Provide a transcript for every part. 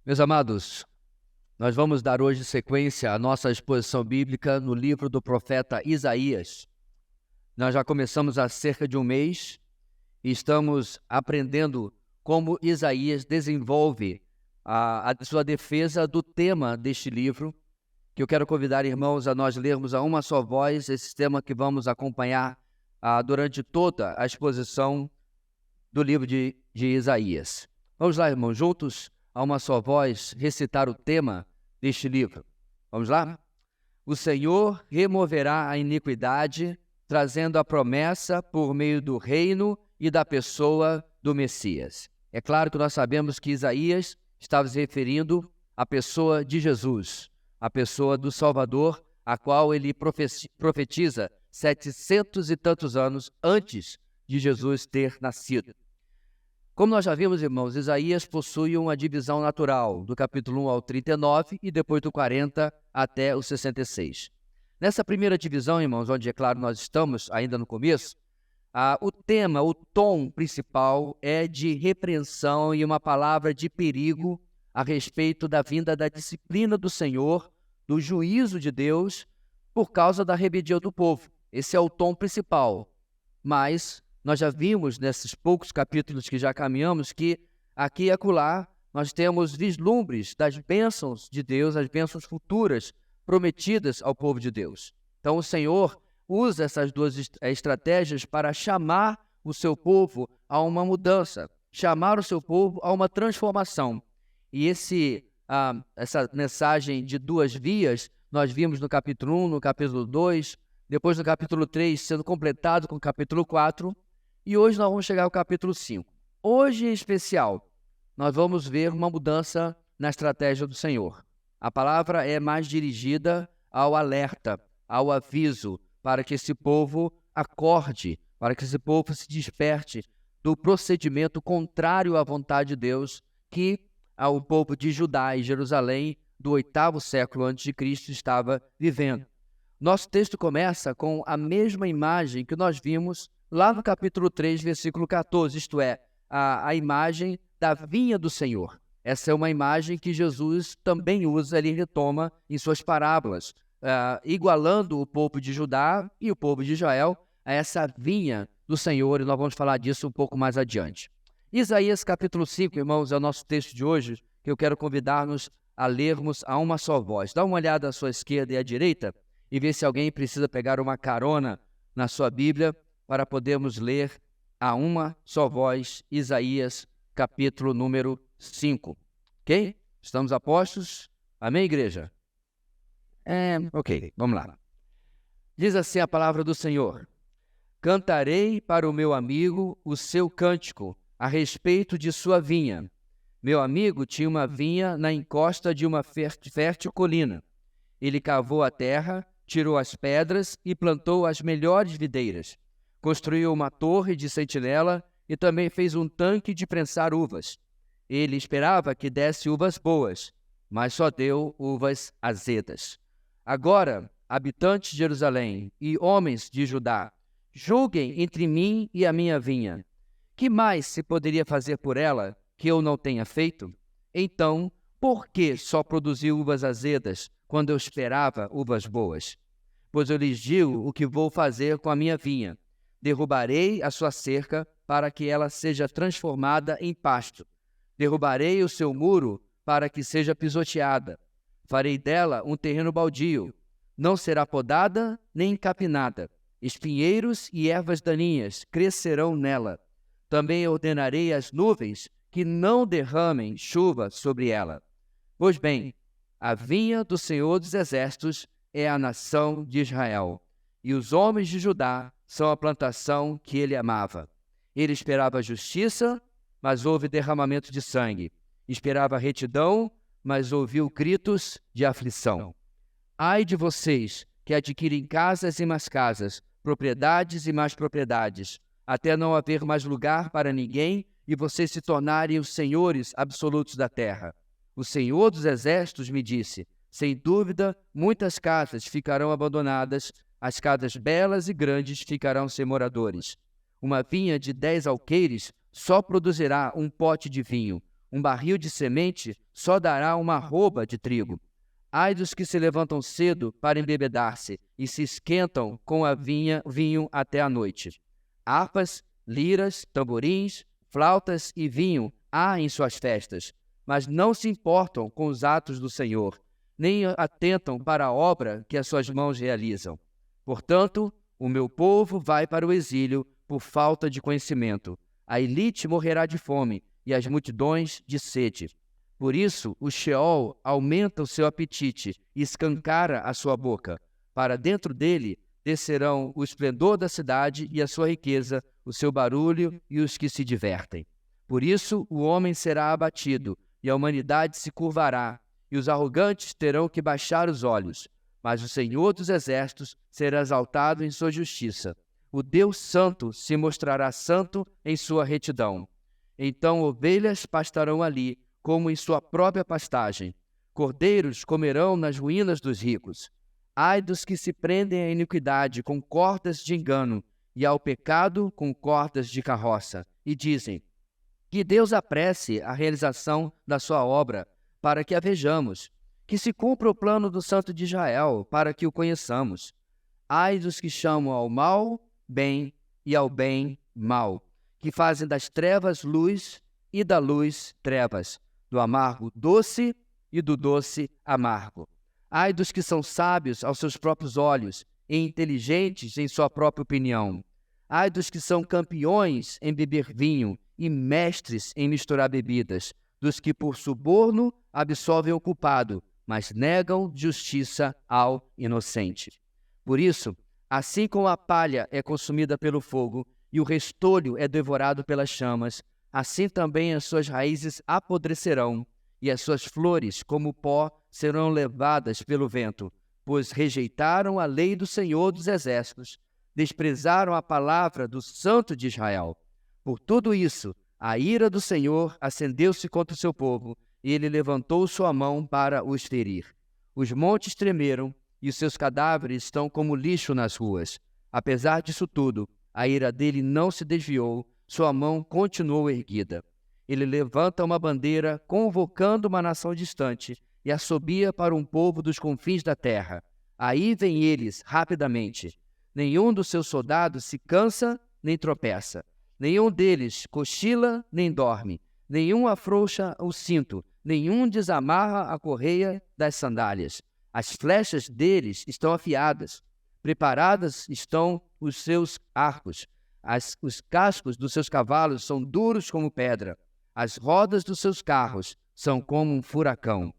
Meus amados, nós vamos dar hoje sequência à nossa exposição bíblica no livro do profeta Isaías. Nós já começamos há cerca de um mês e estamos aprendendo como Isaías desenvolve a sua defesa do tema deste livro, que eu quero convidar irmãos a nós lermos a uma só voz esse tema que vamos acompanhar durante toda a exposição do livro de Isaías. Vamos lá, irmãos, juntos, a uma só voz, recitar o tema deste livro. Vamos lá? O Senhor removerá a iniquidade, trazendo a promessa por meio do reino e da pessoa do Messias. É claro que nós sabemos que Isaías estava se referindo à pessoa de Jesus, a pessoa do Salvador, a qual ele profetiza 700 e tantos anos antes de Jesus ter nascido. Como nós já vimos, irmãos, Isaías possui uma divisão natural, do capítulo 1 ao 39 e depois do 40 até o 66. Nessa primeira divisão, irmãos, onde, é claro, nós estamos ainda no começo, o tema, o tom principal é de repreensão e uma palavra de perigo a respeito da vinda da disciplina do Senhor, do juízo de Deus, por causa da rebeldia do povo. Esse é o tom principal, mas nós já vimos nesses poucos capítulos que já caminhamos que aqui e acolá nós temos vislumbres das bênçãos de Deus, as bênçãos futuras prometidas ao povo de Deus. Então o Senhor usa essas duas estratégias para chamar o seu povo a uma mudança, chamar o seu povo a uma transformação. E essa mensagem de duas vias nós vimos no capítulo 1, no capítulo 2, depois no capítulo 3 sendo completado com o capítulo 4, e hoje nós vamos chegar ao capítulo 5. Hoje, em especial, nós vamos ver uma mudança na estratégia do Senhor. A palavra é mais dirigida ao alerta, ao aviso, para que esse povo acorde, para que esse povo se desperte do procedimento contrário à vontade de Deus que o povo de Judá e Jerusalém do 8º século a.C. estava vivendo. Nosso texto começa com a mesma imagem que nós vimos lá no capítulo 3, versículo 14, isto é, a imagem da vinha do Senhor. Essa é uma imagem que Jesus também usa, ele retoma em suas parábolas, igualando o povo de Judá e o povo de Israel a essa vinha do Senhor, e nós vamos falar disso um pouco mais adiante. Isaías capítulo 5, irmãos, é o nosso texto de hoje, que eu quero convidar-nos a lermos a uma só voz. Dá uma olhada à sua esquerda e à direita e vê se alguém precisa pegar uma carona na sua Bíblia para podermos ler a uma só voz, Isaías, capítulo número 5. Ok? Estamos a postos? Amém, igreja? Ok, vamos lá. Diz assim a palavra do Senhor: Cantarei para o meu amigo o seu cântico a respeito de sua vinha. Meu amigo tinha uma vinha na encosta de uma fértil colina. Ele cavou a terra, tirou as pedras e plantou as melhores videiras. Construiu uma torre de sentinela e também fez um tanque de prensar uvas. Ele esperava que desse uvas boas, mas só deu uvas azedas. Agora, habitantes de Jerusalém e homens de Judá, julguem entre mim e a minha vinha. Que mais se poderia fazer por ela que eu não tenha feito? Então, por que só produziu uvas azedas quando eu esperava uvas boas? Pois eu lhes digo o que vou fazer com a minha vinha. Derrubarei a sua cerca para que ela seja transformada em pasto. Derrubarei o seu muro para que seja pisoteada. Farei dela um terreno baldio. Não será podada nem encapinada. Espinheiros e ervas daninhas crescerão nela. Também ordenarei às nuvens que não derramem chuva sobre ela. Pois bem, a vinha do Senhor dos Exércitos é a nação de Israel, e os homens de Judá são a plantação que ele amava. Ele esperava justiça, mas houve derramamento de sangue. Esperava retidão, mas ouviu gritos de aflição. Ai de vocês que adquirem casas e mais casas, propriedades e mais propriedades, até não haver mais lugar para ninguém e vocês se tornarem os senhores absolutos da terra. O Senhor dos Exércitos me disse: sem dúvida, muitas casas ficarão abandonadas, as casas belas e grandes ficarão sem moradores. Uma vinha de 10 alqueires só produzirá um pote de vinho, Um barril de semente só dará uma arroba de trigo. Ai dos que se levantam cedo para embebedar-se e se esquentam com a vinho até a noite. Harpas, liras, tamborins, flautas e vinho há em suas festas, mas não se importam com os atos do Senhor, nem atentam para a obra que as suas mãos realizam. Portanto, o meu povo vai para o exílio por falta de conhecimento. A elite morrerá de fome e as multidões de sede. Por isso, o Sheol aumenta o seu apetite e escancara a sua boca. Para dentro dele descerão o esplendor da cidade e a sua riqueza, o seu barulho e os que se divertem. Por isso, o homem será abatido e a humanidade se curvará, e os arrogantes terão que baixar os olhos. Mas o Senhor dos Exércitos será exaltado em sua justiça. O Deus Santo se mostrará santo em sua retidão. Então ovelhas pastarão ali, como em sua própria pastagem. Cordeiros comerão nas ruínas dos ricos. Ai dos que se prendem à iniquidade com cordas de engano, e ao pecado com cordas de carroça, e dizem: que Deus apresse a realização da sua obra, para que a vejamos. Que se cumpra o plano do Santo de Israel, para que o conheçamos. Ai dos que chamam ao mal, bem, e ao bem, mal, que fazem das trevas luz e da luz trevas, do amargo doce e do doce amargo. Ai dos que são sábios aos seus próprios olhos e inteligentes em sua própria opinião. Ai dos que são campeões em beber vinho e mestres em misturar bebidas, dos que por suborno absolvem o culpado, mas negam justiça ao inocente. Por isso, assim como a palha é consumida pelo fogo e o restolho é devorado pelas chamas, assim também as suas raízes apodrecerão e as suas flores, como pó, serão levadas pelo vento, pois rejeitaram a lei do Senhor dos Exércitos, desprezaram a palavra do Santo de Israel. Por tudo isso, a ira do Senhor acendeu-se contra o seu povo, e ele levantou sua mão para os ferir. Os montes tremeram, e os seus cadáveres estão como lixo nas ruas. Apesar disso tudo, a ira dele não se desviou, sua mão continuou erguida. Ele levanta uma bandeira, convocando uma nação distante, e assobia para um povo dos confins da terra. Aí vêm eles, rapidamente. Nenhum dos seus soldados se cansa nem tropeça. Nenhum deles cochila nem dorme. Nenhum afrouxa o cinto. Nenhum desamarra a correia das sandálias. As flechas deles estão afiadas. Preparadas estão os seus arcos. Os cascos dos seus cavalos são duros como pedra. As rodas dos seus carros são como um furacão.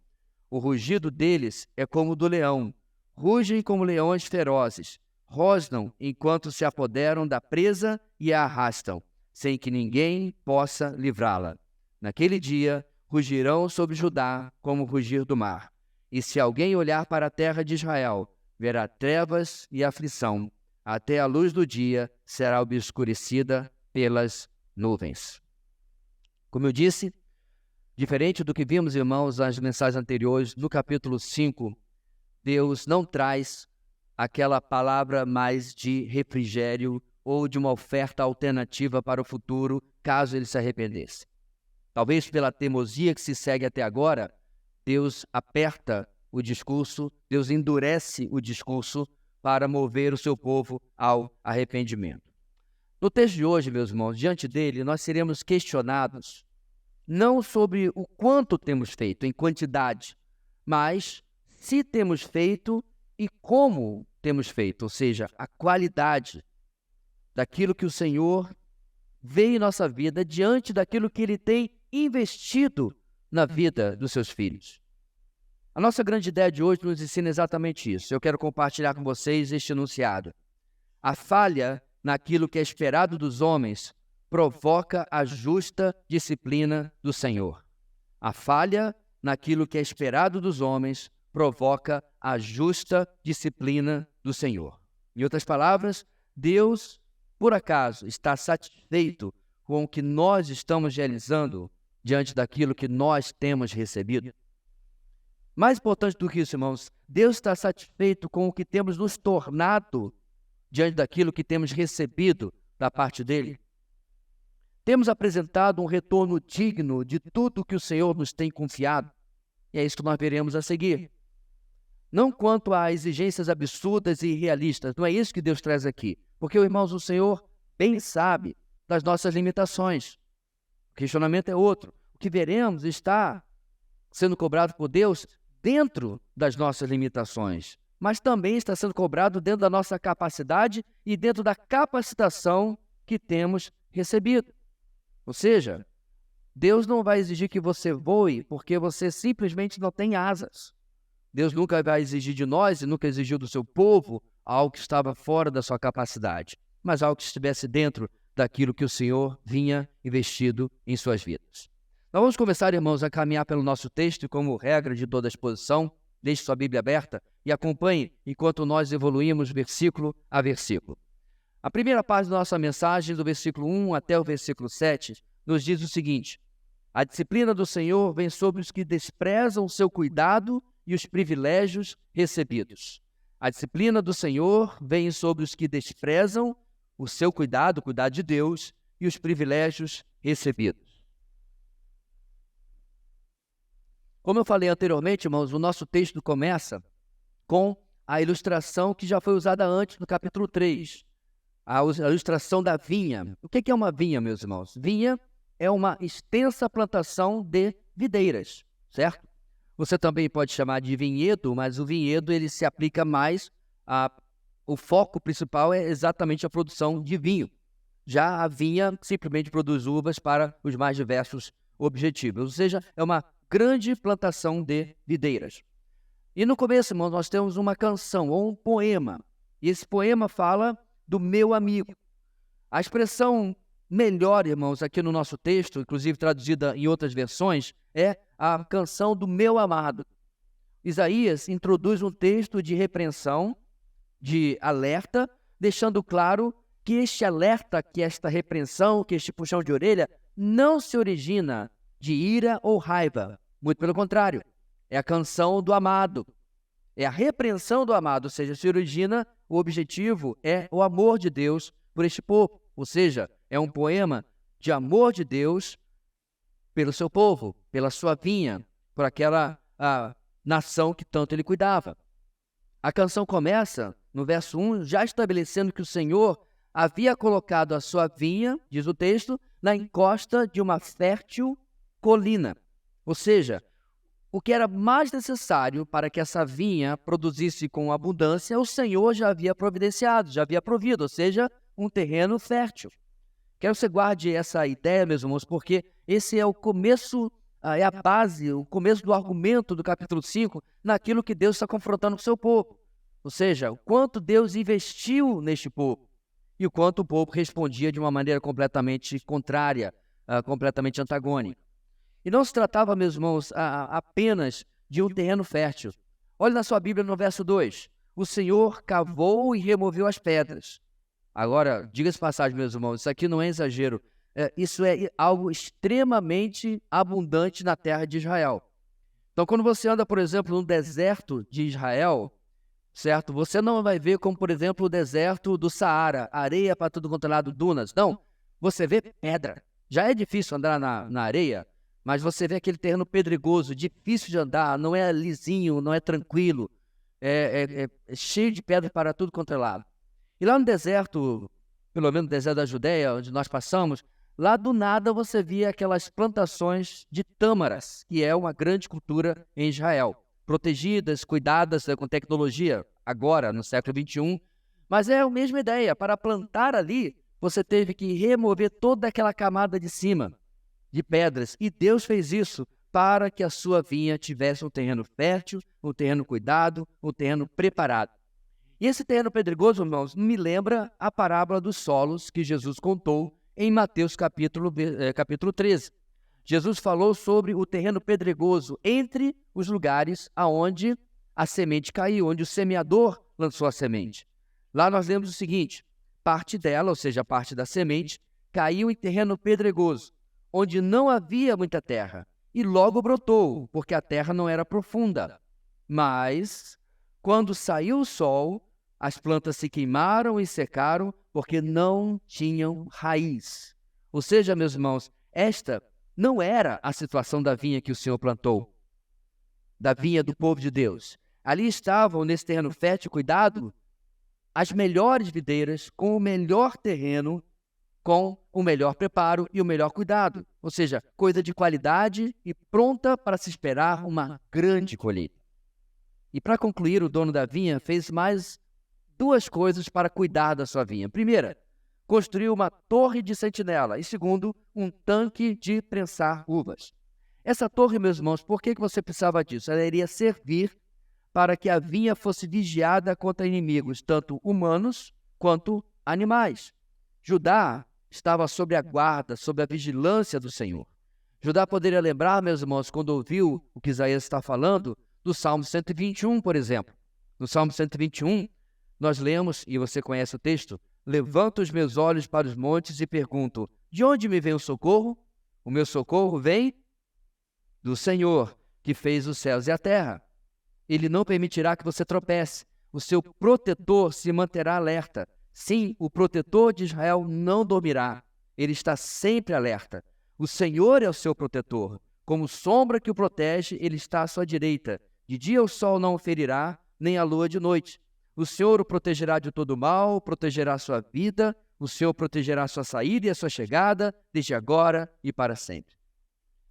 O rugido deles é como o do leão. Rugem como leões ferozes. Rosnam enquanto se apoderam da presa e a arrastam, sem que ninguém possa livrá-la. Naquele dia, rugirão sobre Judá como o rugir do mar. E se alguém olhar para a terra de Israel, verá trevas e aflição. Até a luz do dia será obscurecida pelas nuvens. Como eu disse, diferente do que vimos, irmãos, nas mensagens anteriores, no capítulo 5, Deus não traz aquela palavra mais de refrigério ou de uma oferta alternativa para o futuro, caso ele se arrependesse. Talvez pela teimosia que se segue até agora, Deus aperta o discurso, Deus endurece o discurso para mover o seu povo ao arrependimento. No texto de hoje, meus irmãos, diante dele, nós seremos questionados não sobre o quanto temos feito em quantidade, mas se temos feito e como temos feito, ou seja, a qualidade daquilo que o Senhor vê em nossa vida diante daquilo que Ele tem investido na vida dos seus filhos. A nossa grande ideia de hoje nos ensina exatamente isso. Eu quero compartilhar com vocês este enunciado. A falha naquilo que é esperado dos homens provoca a justa disciplina do Senhor. A falha naquilo que é esperado dos homens provoca a justa disciplina do Senhor. Em outras palavras, Deus, por acaso, está satisfeito com o que nós estamos realizando diante daquilo que nós temos recebido? Mais importante do que isso, irmãos, Deus está satisfeito com o que temos nos tornado diante daquilo que temos recebido da parte dele? Temos apresentado um retorno digno de tudo que o Senhor nos tem confiado? E é isso que nós veremos a seguir. Não quanto a exigências absurdas e irrealistas, não é isso que Deus traz aqui. Porque, irmãos, o Senhor bem sabe das nossas limitações. O questionamento é outro. O que veremos está sendo cobrado por Deus dentro das nossas limitações, mas também está sendo cobrado dentro da nossa capacidade e dentro da capacitação que temos recebido. Ou seja, Deus não vai exigir que você voe porque você simplesmente não tem asas. Deus nunca vai exigir de nós e nunca exigiu do seu povo algo que estava fora da sua capacidade, mas algo que estivesse dentro daquilo que o Senhor vinha investido em suas vidas. Nós vamos começar, irmãos, a caminhar pelo nosso texto e, como regra de toda a exposição, deixe sua Bíblia aberta e acompanhe enquanto nós evoluímos versículo a versículo. A primeira parte da nossa mensagem, do versículo 1 até o versículo 7, nos diz o seguinte: a disciplina do Senhor vem sobre os que desprezam o seu cuidado e os privilégios recebidos. A disciplina do Senhor vem sobre os que desprezam o seu cuidado, o cuidado de Deus, e os privilégios recebidos. Como eu falei anteriormente, irmãos, o nosso texto começa com a ilustração que já foi usada antes no capítulo 3, a ilustração da vinha. O que é uma vinha, meus irmãos? Vinha é uma extensa plantação de videiras, certo? Você também pode chamar de vinhedo, mas o vinhedo ele se aplica mais o foco principal é exatamente a produção de vinho. Já a vinha simplesmente produz uvas para os mais diversos objetivos, ou seja, é uma grande plantação de videiras. E no começo, irmãos, nós temos uma canção ou um poema. E esse poema fala do meu amigo. A expressão melhor, irmãos, aqui no nosso texto, inclusive traduzida em outras versões, é a canção do meu amado. Isaías introduz um texto de repreensão, de alerta, deixando claro que este alerta, que esta repreensão, que este puxão de orelha, não se origina de ira ou raiva. Muito pelo contrário, é a canção do amado. É a repreensão do amado, ou seja, se origina, o objetivo é o amor de Deus por este povo. Ou seja, é um poema de amor de Deus pelo seu povo, pela sua vinha, por aquela nação que tanto ele cuidava. A canção começa, no verso 1, já estabelecendo que o Senhor havia colocado a sua vinha, diz o texto, na encosta de uma fértil colina. Ou seja, o que era mais necessário para que essa vinha produzisse com abundância, o Senhor já havia providenciado, já havia provido, ou seja, um terreno fértil. Quero que você guarde essa ideia, meus irmãos, porque esse é o começo, é a base, o começo do argumento do capítulo 5, naquilo que Deus está confrontando com o seu povo. Ou seja, o quanto Deus investiu neste povo e o quanto o povo respondia de uma maneira completamente contrária, completamente antagônica. E não se tratava, meus irmãos, apenas de um terreno fértil. Olhe na sua Bíblia no verso 2. O Senhor cavou e removeu as pedras. Agora, diga-se passagem, meus irmãos, isso aqui não é exagero. Isso é algo extremamente abundante na terra de Israel. Então, quando você anda, por exemplo, no deserto de Israel, certo? Você não vai ver como, por exemplo, o deserto do Saara, areia para tudo quanto é lado, dunas. Não, você vê pedra. Já é difícil andar na areia, mas você vê aquele terreno pedregoso, difícil de andar, não é lisinho, não é tranquilo, é cheio de pedra para tudo quanto é lado. E lá no deserto, pelo menos no deserto da Judéia, onde nós passamos, lá do nada você via aquelas plantações de tâmaras, que é uma grande cultura em Israel, protegidas, cuidadas com tecnologia, agora, no século XXI, mas é a mesma ideia. Para plantar ali, você teve que remover toda aquela camada de cima, de pedras, e Deus fez isso para que a sua vinha tivesse um terreno fértil, um terreno cuidado, um terreno preparado. E esse terreno pedregoso, irmãos, me lembra a parábola dos solos que Jesus contou em Mateus capítulo 13. Jesus falou sobre o terreno pedregoso entre os lugares aonde a semente caiu, onde o semeador lançou a semente. Lá nós lemos o seguinte: parte dela, ou seja, a parte da semente, caiu em terreno pedregoso, onde não havia muita terra, e logo brotou, porque a terra não era profunda. Mas, quando saiu o sol, as plantas se queimaram e secaram, porque não tinham raiz. Ou seja, meus irmãos, esta não era a situação da vinha que o Senhor plantou, da vinha do povo de Deus. Ali estavam, nesse terreno fértil, cuidado, as melhores videiras, com o melhor terreno, com o melhor preparo e o melhor cuidado. Ou seja, coisa de qualidade e pronta para se esperar uma grande colheita. E para concluir, o dono da vinha fez mais duas coisas para cuidar da sua vinha. Primeira, construiu uma torre de sentinela. E segundo, um tanque de prensar uvas. Essa torre, meus irmãos, por que você precisava disso? Ela iria servir para que a vinha fosse vigiada contra inimigos, tanto humanos quanto animais. Judá estava sob a guarda, sob a vigilância do Senhor. Judá poderia lembrar, meus irmãos, quando ouviu o que Isaías está falando, do Salmo 121, por exemplo. No Salmo 121, nós lemos, e você conhece o texto, levanto os meus olhos para os montes e pergunto, de onde me vem o socorro? O meu socorro vem do Senhor, que fez os céus e a terra. Ele não permitirá que você tropece. O seu protetor se manterá alerta. Sim, o protetor de Israel não dormirá. Ele está sempre alerta. O Senhor é o seu protetor. Como sombra que o protege, ele está à sua direita. De dia o sol não o ferirá, nem a lua de noite. O Senhor o protegerá de todo mal, protegerá a sua vida, o Senhor protegerá a sua saída e a sua chegada, desde agora e para sempre.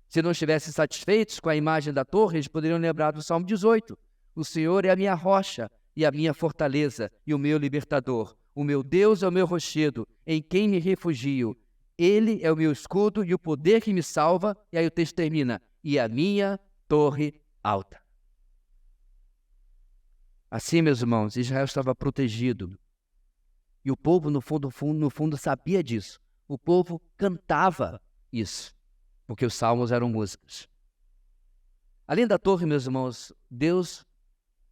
Se não estivessem satisfeitos com a imagem da torre, eles poderiam lembrar do Salmo 18. O Senhor é a minha rocha e a minha fortaleza e o meu libertador. O meu Deus é o meu rochedo, em quem me refugio. Ele é o meu escudo e o poder que me salva. E aí o texto termina, e a minha torre alta. Assim, meus irmãos, Israel estava protegido. E o povo, no fundo, sabia disso. O povo cantava isso, porque os salmos eram músicas. Além da torre, meus irmãos, Deus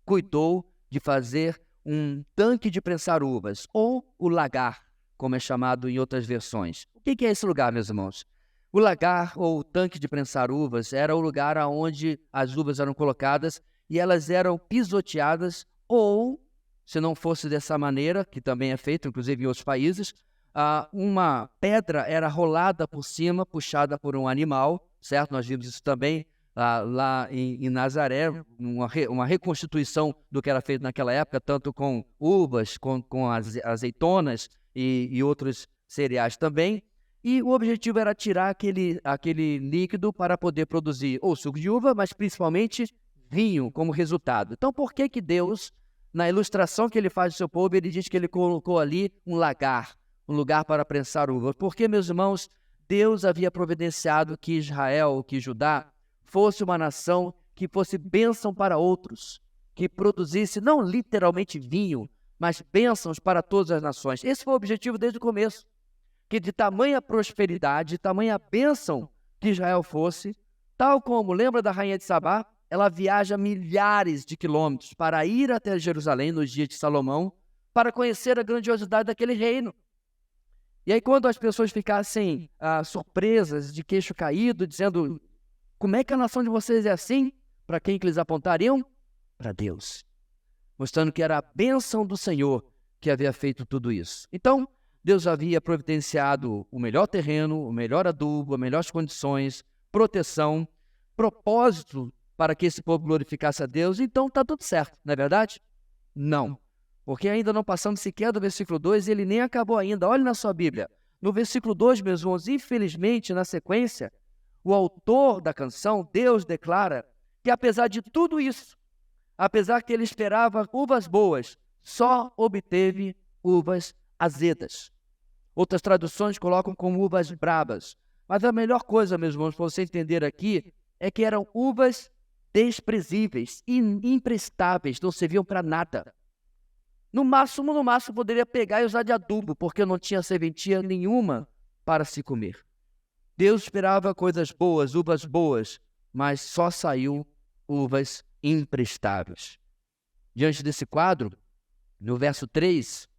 cuidou de fazer um tanque de prensar uvas, ou o lagar, como é chamado em outras versões. O que é esse lugar, meus irmãos? O lagar, ou tanque de prensar uvas, era o lugar onde as uvas eram colocadas e elas eram pisoteadas, ou, se não fosse dessa maneira, que também é feito, inclusive em outros países, uma pedra era rolada por cima, puxada por um animal, certo? Nós vimos isso também lá em Nazaré, uma reconstituição do que era feito naquela época, tanto com uvas, com azeitonas e outros cereais também. E o objetivo era tirar aquele líquido para poder produzir ou suco de uva, mas principalmente vinho como resultado. Então, por que Deus, na ilustração que ele faz do seu povo, ele diz que ele colocou ali um lagar, um lugar para prensar uvas? Porque, meus irmãos, Deus havia providenciado que Israel, que Judá, fosse uma nação que fosse bênção para outros, que produzisse não literalmente vinho, mas bênçãos para todas as nações. Esse foi o objetivo desde o começo, que de tamanha prosperidade, de tamanha bênção que Israel fosse, tal como, lembra da rainha de Sabá? Ela viaja milhares de quilômetros para ir até Jerusalém nos dias de Salomão, para conhecer a grandiosidade daquele reino. E aí, quando as pessoas ficassem surpresas, de queixo caído, dizendo, como é que a nação de vocês é assim? Para quem que eles apontariam? Para Deus. Mostrando que era a bênção do Senhor que havia feito tudo isso. Então, Deus havia providenciado o melhor terreno, o melhor adubo, as melhores condições, proteção, propósito para que esse povo glorificasse a Deus. Então, está tudo certo, não é verdade? Não. Porque ainda não passamos sequer do versículo 2 e ele nem acabou ainda. Olhe na sua Bíblia. No versículo 2, meus irmãos, infelizmente, na sequência, o autor da canção, Deus, declara que apesar de tudo isso, apesar que ele esperava uvas boas, só obteve uvas azedas. Outras traduções colocam como uvas brabas. Mas a melhor coisa, meus irmãos, para você entender aqui, é que eram uvas desprezíveis, imprestáveis, não serviam para nada. No máximo, poderia pegar e usar de adubo, porque não tinha serventia nenhuma para se comer. Deus esperava coisas boas, uvas boas, mas só saiu uvas imprestáveis. Diante desse quadro, no verso 3,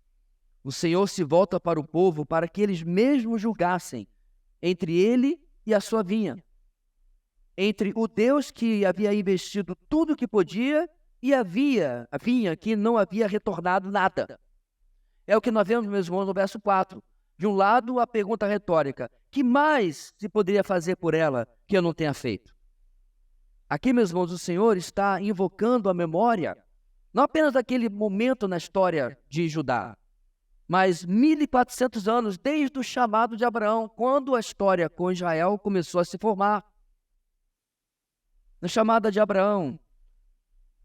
o Senhor se volta para o povo para que eles mesmos julgassem entre ele e a sua vinha, entre o Deus que havia investido tudo o que podia e a vinha que não havia retornado nada. É o que nós vemos, meus irmãos, no verso 4. De um lado, a pergunta retórica: que mais se poderia fazer por ela que eu não tenha feito? Aqui, meus irmãos, o Senhor está invocando a memória, não apenas daquele momento na história de Judá, mas 1.400 anos desde o chamado de Abraão, quando a história com Israel começou a se formar. Na chamada de Abraão,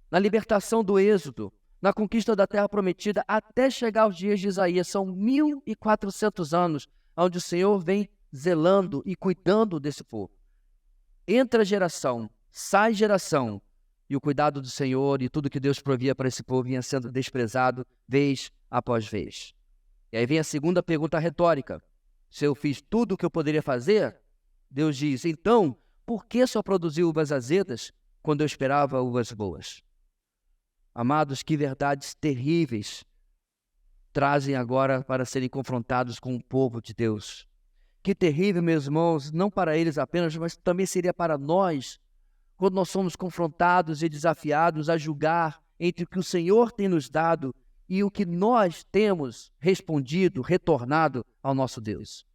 na libertação do Êxodo, na conquista da Terra Prometida, até chegar aos dias de Isaías. São 1.400 anos onde o Senhor vem zelando e cuidando desse povo. Entra geração, sai geração, e o cuidado do Senhor e tudo que Deus provia para esse povo vinha sendo desprezado vez após vez. E aí vem a segunda pergunta retórica. Se eu fiz tudo o que eu poderia fazer, Deus diz, então, por que só produziu uvas azedas quando eu esperava uvas boas? Amados, que verdades terríveis trazem agora para serem confrontados com o povo de Deus. Que terrível, meus irmãos, não para eles apenas, mas também seria para nós, quando nós somos confrontados e desafiados a julgar entre o que o Senhor tem nos dado e o que nós temos respondido, retornado ao nosso Deus.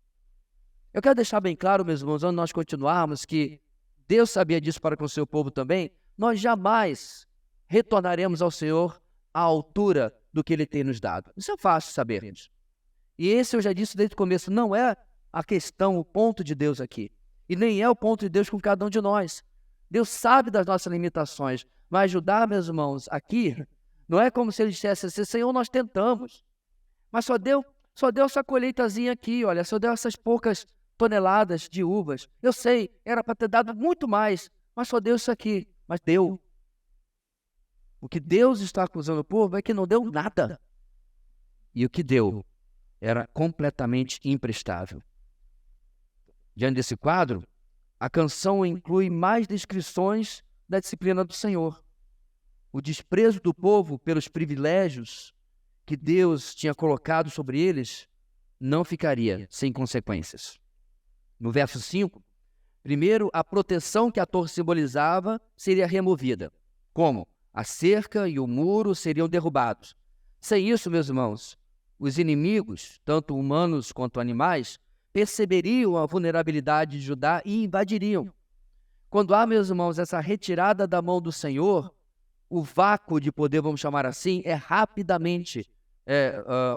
Eu quero deixar bem claro, meus irmãos, antes de nós continuarmos, que Deus sabia disso para com o seu povo também. Nós jamais retornaremos ao Senhor à altura do que Ele tem nos dado. Isso é fácil sabermos. E esse eu já disse desde o começo, não é a questão, o ponto de Deus aqui. E nem é o ponto de Deus com cada um de nós. Deus sabe das nossas limitações, mas ajudar, meus irmãos, aqui, não é como se Ele dissesse assim, Senhor, nós tentamos, mas só deu essa colheitazinha aqui, olha, só deu essas poucas toneladas de uvas. Eu sei, era para ter dado muito mais, mas só deu isso aqui. Mas deu. O que Deus está acusando o povo é que não deu nada. E o que deu era completamente imprestável. Diante desse quadro, a canção inclui mais descrições da disciplina do Senhor. O desprezo do povo pelos privilégios que Deus tinha colocado sobre eles não ficaria sem consequências. No verso 5, primeiro, a proteção que a torre simbolizava seria removida. Como? A cerca e o muro seriam derrubados. Sem isso, meus irmãos, os inimigos, tanto humanos quanto animais, perceberiam a vulnerabilidade de Judá e invadiriam. Quando há, meus irmãos, essa retirada da mão do Senhor, o vácuo de poder, vamos chamar assim, é rapidamente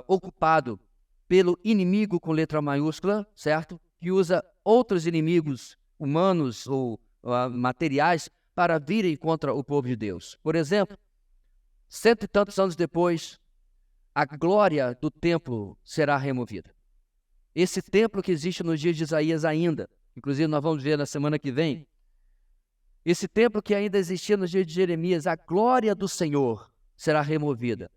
ocupado pelo inimigo com letra maiúscula, certo? Que usa outros inimigos humanos ou materiais para virem contra o povo de Deus. Por exemplo, 100 e tantos anos depois, a glória do templo será removida. Esse templo que existe nos dias de Isaías ainda, inclusive nós vamos ver na semana que vem, esse templo que ainda existia nos dias de Jeremias, a glória do Senhor será removida.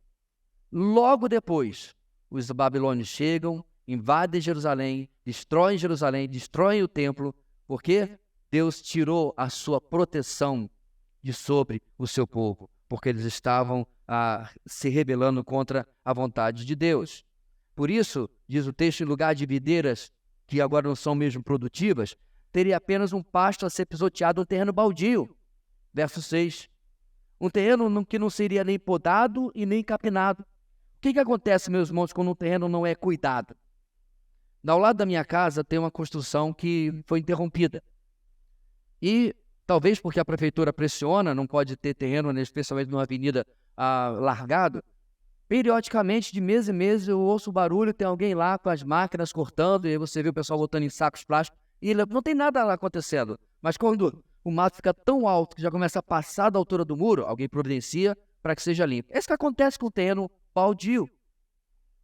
Logo depois, os babilônios chegam, invadem Jerusalém, destroem o templo, porque Deus tirou a sua proteção de sobre o seu povo, porque eles estavam se rebelando contra a vontade de Deus. Por isso, diz o texto, em lugar de videiras, que agora não são mesmo produtivas, teria apenas um pasto a ser pisoteado, um terreno baldio. Verso 6. Um terreno que não seria nem podado e nem capinado. O que acontece, meus irmãos, quando um terreno não é cuidado? Ao lado da minha casa tem uma construção que foi interrompida. E talvez porque a prefeitura pressiona, não pode ter terreno, especialmente numa avenida largado, periodicamente, de mês em mês, eu ouço o barulho, tem alguém lá com as máquinas cortando, e aí você vê o pessoal botando em sacos plásticos, e não tem nada lá acontecendo. Mas quando o mato fica tão alto que já começa a passar da altura do muro, alguém providencia para que seja limpo. É isso que acontece com o terreno baldio.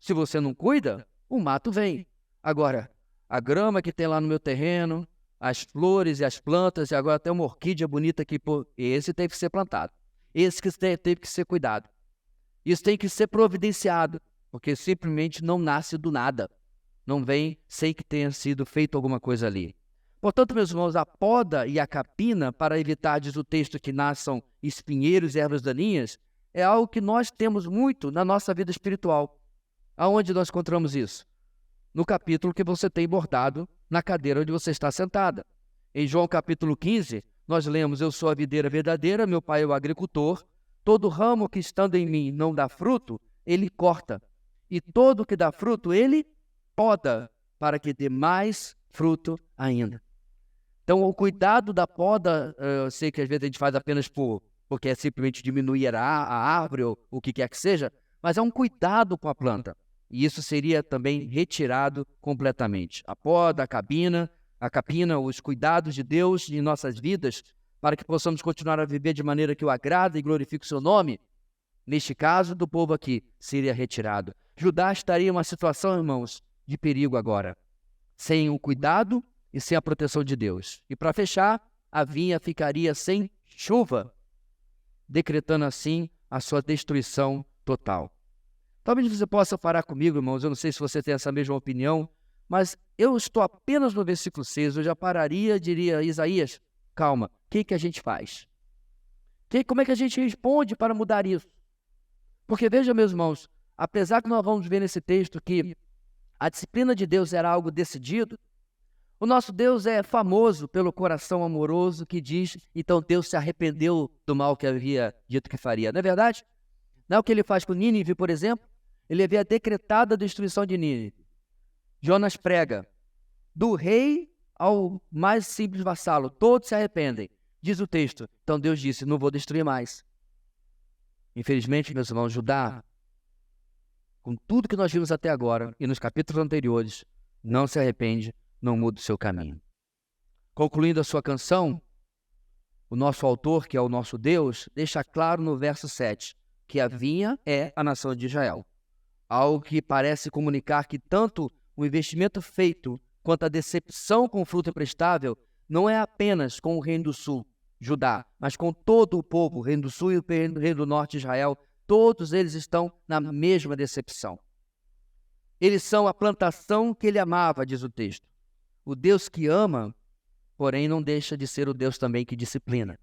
Se você não cuida, o mato vem. Agora, a grama que tem lá no meu terreno, as flores e as plantas, e agora até uma orquídea bonita aqui, esse teve que ser plantado. Esse que teve que ser cuidado. Isso tem que ser providenciado, porque simplesmente não nasce do nada. Não vem sem que tenha sido feito alguma coisa ali. Portanto, meus irmãos, a poda e a capina, para evitar, diz o texto, que nasçam espinheiros e ervas daninhas, é algo que nós temos muito na nossa vida espiritual. Aonde nós encontramos isso? No capítulo que você tem bordado na cadeira onde você está sentada. Em João capítulo 15, nós lemos, eu sou a videira verdadeira, meu pai é o agricultor, todo ramo que estando em mim não dá fruto, ele corta, e todo que dá fruto, ele poda para que dê mais fruto ainda. Então, o cuidado da poda, eu sei que às vezes a gente faz apenas porque é simplesmente diminuir a árvore ou o que quer que seja, mas é um cuidado com a planta. E isso seria também retirado completamente. A poda, a capina, os cuidados de Deus em nossas vidas, para que possamos continuar a viver de maneira que o agrada e glorifique o seu nome, neste caso do povo aqui, seria retirado. Judá estaria em uma situação, irmãos, de perigo agora, sem o cuidado e sem a proteção de Deus. E para fechar, a vinha ficaria sem chuva, decretando assim a sua destruição total. Talvez você possa parar comigo, irmãos, eu não sei se você tem essa mesma opinião, mas eu estou apenas no versículo 6, eu já pararia e diria, Isaías, calma, o que a gente faz? Como é que a gente responde para mudar isso? Porque veja, meus irmãos, apesar que nós vamos ver nesse texto que a disciplina de Deus era algo decidido, o nosso Deus é famoso pelo coração amoroso que diz, então Deus se arrependeu do mal que havia dito que faria. Não é verdade? Não é o que ele faz com Nínive, por exemplo? Ele havia decretado a destruição de Nínive. Jonas prega, do rei ao mais simples vassalo, todos se arrependem. Diz o texto, então Deus disse, não vou destruir mais. Infelizmente, meus irmãos, Judá, com tudo que nós vimos até agora e nos capítulos anteriores, não se arrepende, não muda o seu caminho. Concluindo a sua canção, o nosso autor, que é o nosso Deus, deixa claro no verso 7, que a vinha é a nação de Israel. Algo que parece comunicar que tanto o investimento feito quanto a decepção com o fruto imprestável não é apenas com o reino do sul, Judá, mas com todo o povo, o reino do sul e o reino do norte de Israel, todos eles estão na mesma decepção. Eles são a plantação que ele amava, diz o texto. O Deus que ama, porém, não deixa de ser o Deus também que disciplina.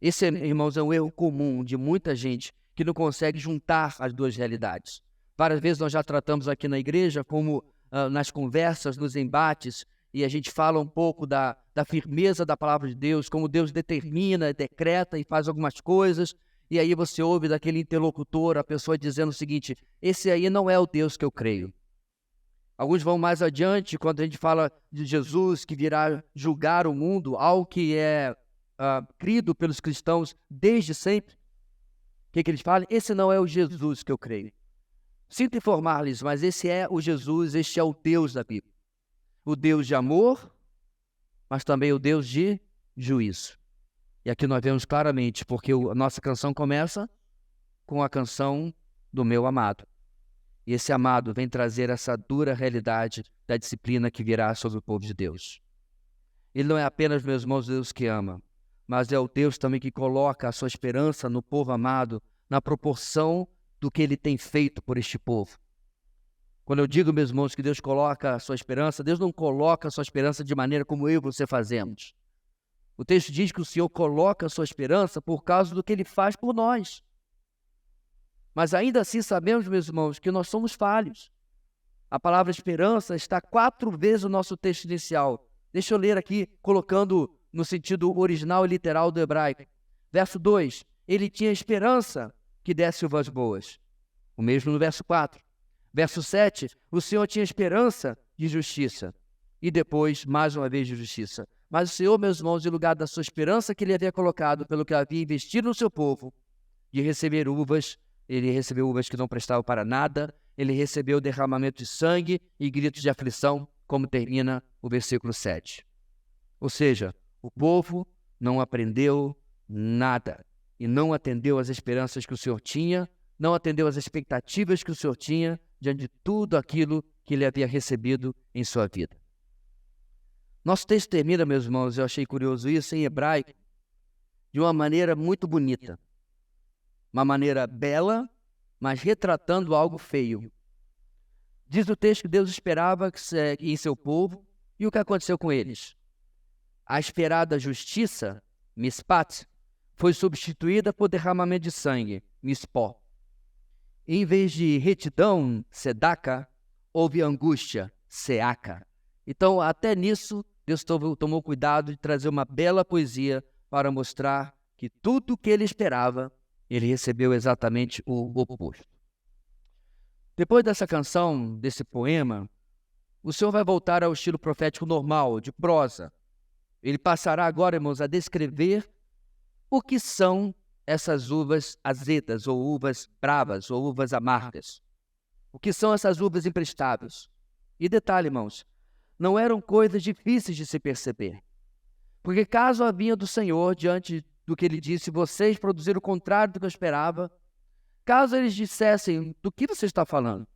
Esse, irmãos, é um erro comum de muita gente que não consegue juntar as duas realidades. Várias vezes nós já tratamos aqui na igreja, como nas conversas, nos embates, e a gente fala um pouco da firmeza da palavra de Deus, como Deus determina, decreta e faz algumas coisas, e aí você ouve daquele interlocutor a pessoa dizendo o seguinte, esse aí não é o Deus que eu creio. Alguns vão mais adiante, quando a gente fala de Jesus que virá julgar o mundo, algo que é crido pelos cristãos desde sempre. O que eles falam? Esse não é o Jesus que eu creio. Sinto informar-lhes, mas esse é o Jesus, este é o Deus da Bíblia. O Deus de amor, mas também o Deus de juízo. E aqui nós vemos claramente, porque a nossa canção começa com a canção do meu amado. E esse amado vem trazer essa dura realidade da disciplina que virá sobre o povo de Deus. Ele não é apenas, meus irmãos, Deus que ama, mas é o Deus também que coloca a sua esperança no povo amado, na proporção do que ele tem feito por este povo. Quando eu digo, meus irmãos, que Deus coloca a sua esperança, Deus não coloca a sua esperança de maneira como eu e você fazemos. O texto diz que o Senhor coloca a sua esperança por causa do que ele faz por nós. Mas ainda assim sabemos, meus irmãos, que nós somos falhos. A palavra esperança está 4 vezes no nosso texto inicial. Deixa eu ler aqui, colocando no sentido original e literal do hebraico. Verso 2, ele tinha esperança que desse uvas boas. O mesmo no verso 4. Verso 7, o Senhor tinha esperança de justiça. E depois, mais uma vez, de justiça. Mas o Senhor, meus irmãos, em lugar da sua esperança que ele havia colocado pelo que havia investido no seu povo, de receber uvas, ele recebeu uvas que não prestavam para nada, ele recebeu derramamento de sangue e gritos de aflição, como termina o versículo 7. Ou seja, o povo não aprendeu nada e não atendeu às esperanças que o Senhor tinha, não atendeu às expectativas que o Senhor tinha diante de tudo aquilo que ele havia recebido em sua vida. Nosso texto termina, meus irmãos, eu achei curioso isso, em hebraico, de uma maneira muito bonita. Uma maneira bela, mas retratando algo feio. Diz o texto que Deus esperava em seu povo, e o que aconteceu com eles? A esperada justiça, mispat, foi substituída por derramamento de sangue, mispó. Em vez de retidão, sedaca, houve angústia, seaca. Então, até nisso, Deus tomou cuidado de trazer uma bela poesia para mostrar que tudo o que ele esperava, ele recebeu exatamente o oposto. Depois dessa canção, desse poema, o Senhor vai voltar ao estilo profético normal, de prosa. Ele passará agora, irmãos, a descrever o que são essas uvas azedas, ou uvas bravas, ou uvas amargas. O que são essas uvas imprestáveis? E detalhe, irmãos, não eram coisas difíceis de se perceber. Porque caso a vinha do Senhor, diante do que ele disse, vocês produziram o contrário do que eu esperava, caso eles dissessem, do que você está falando?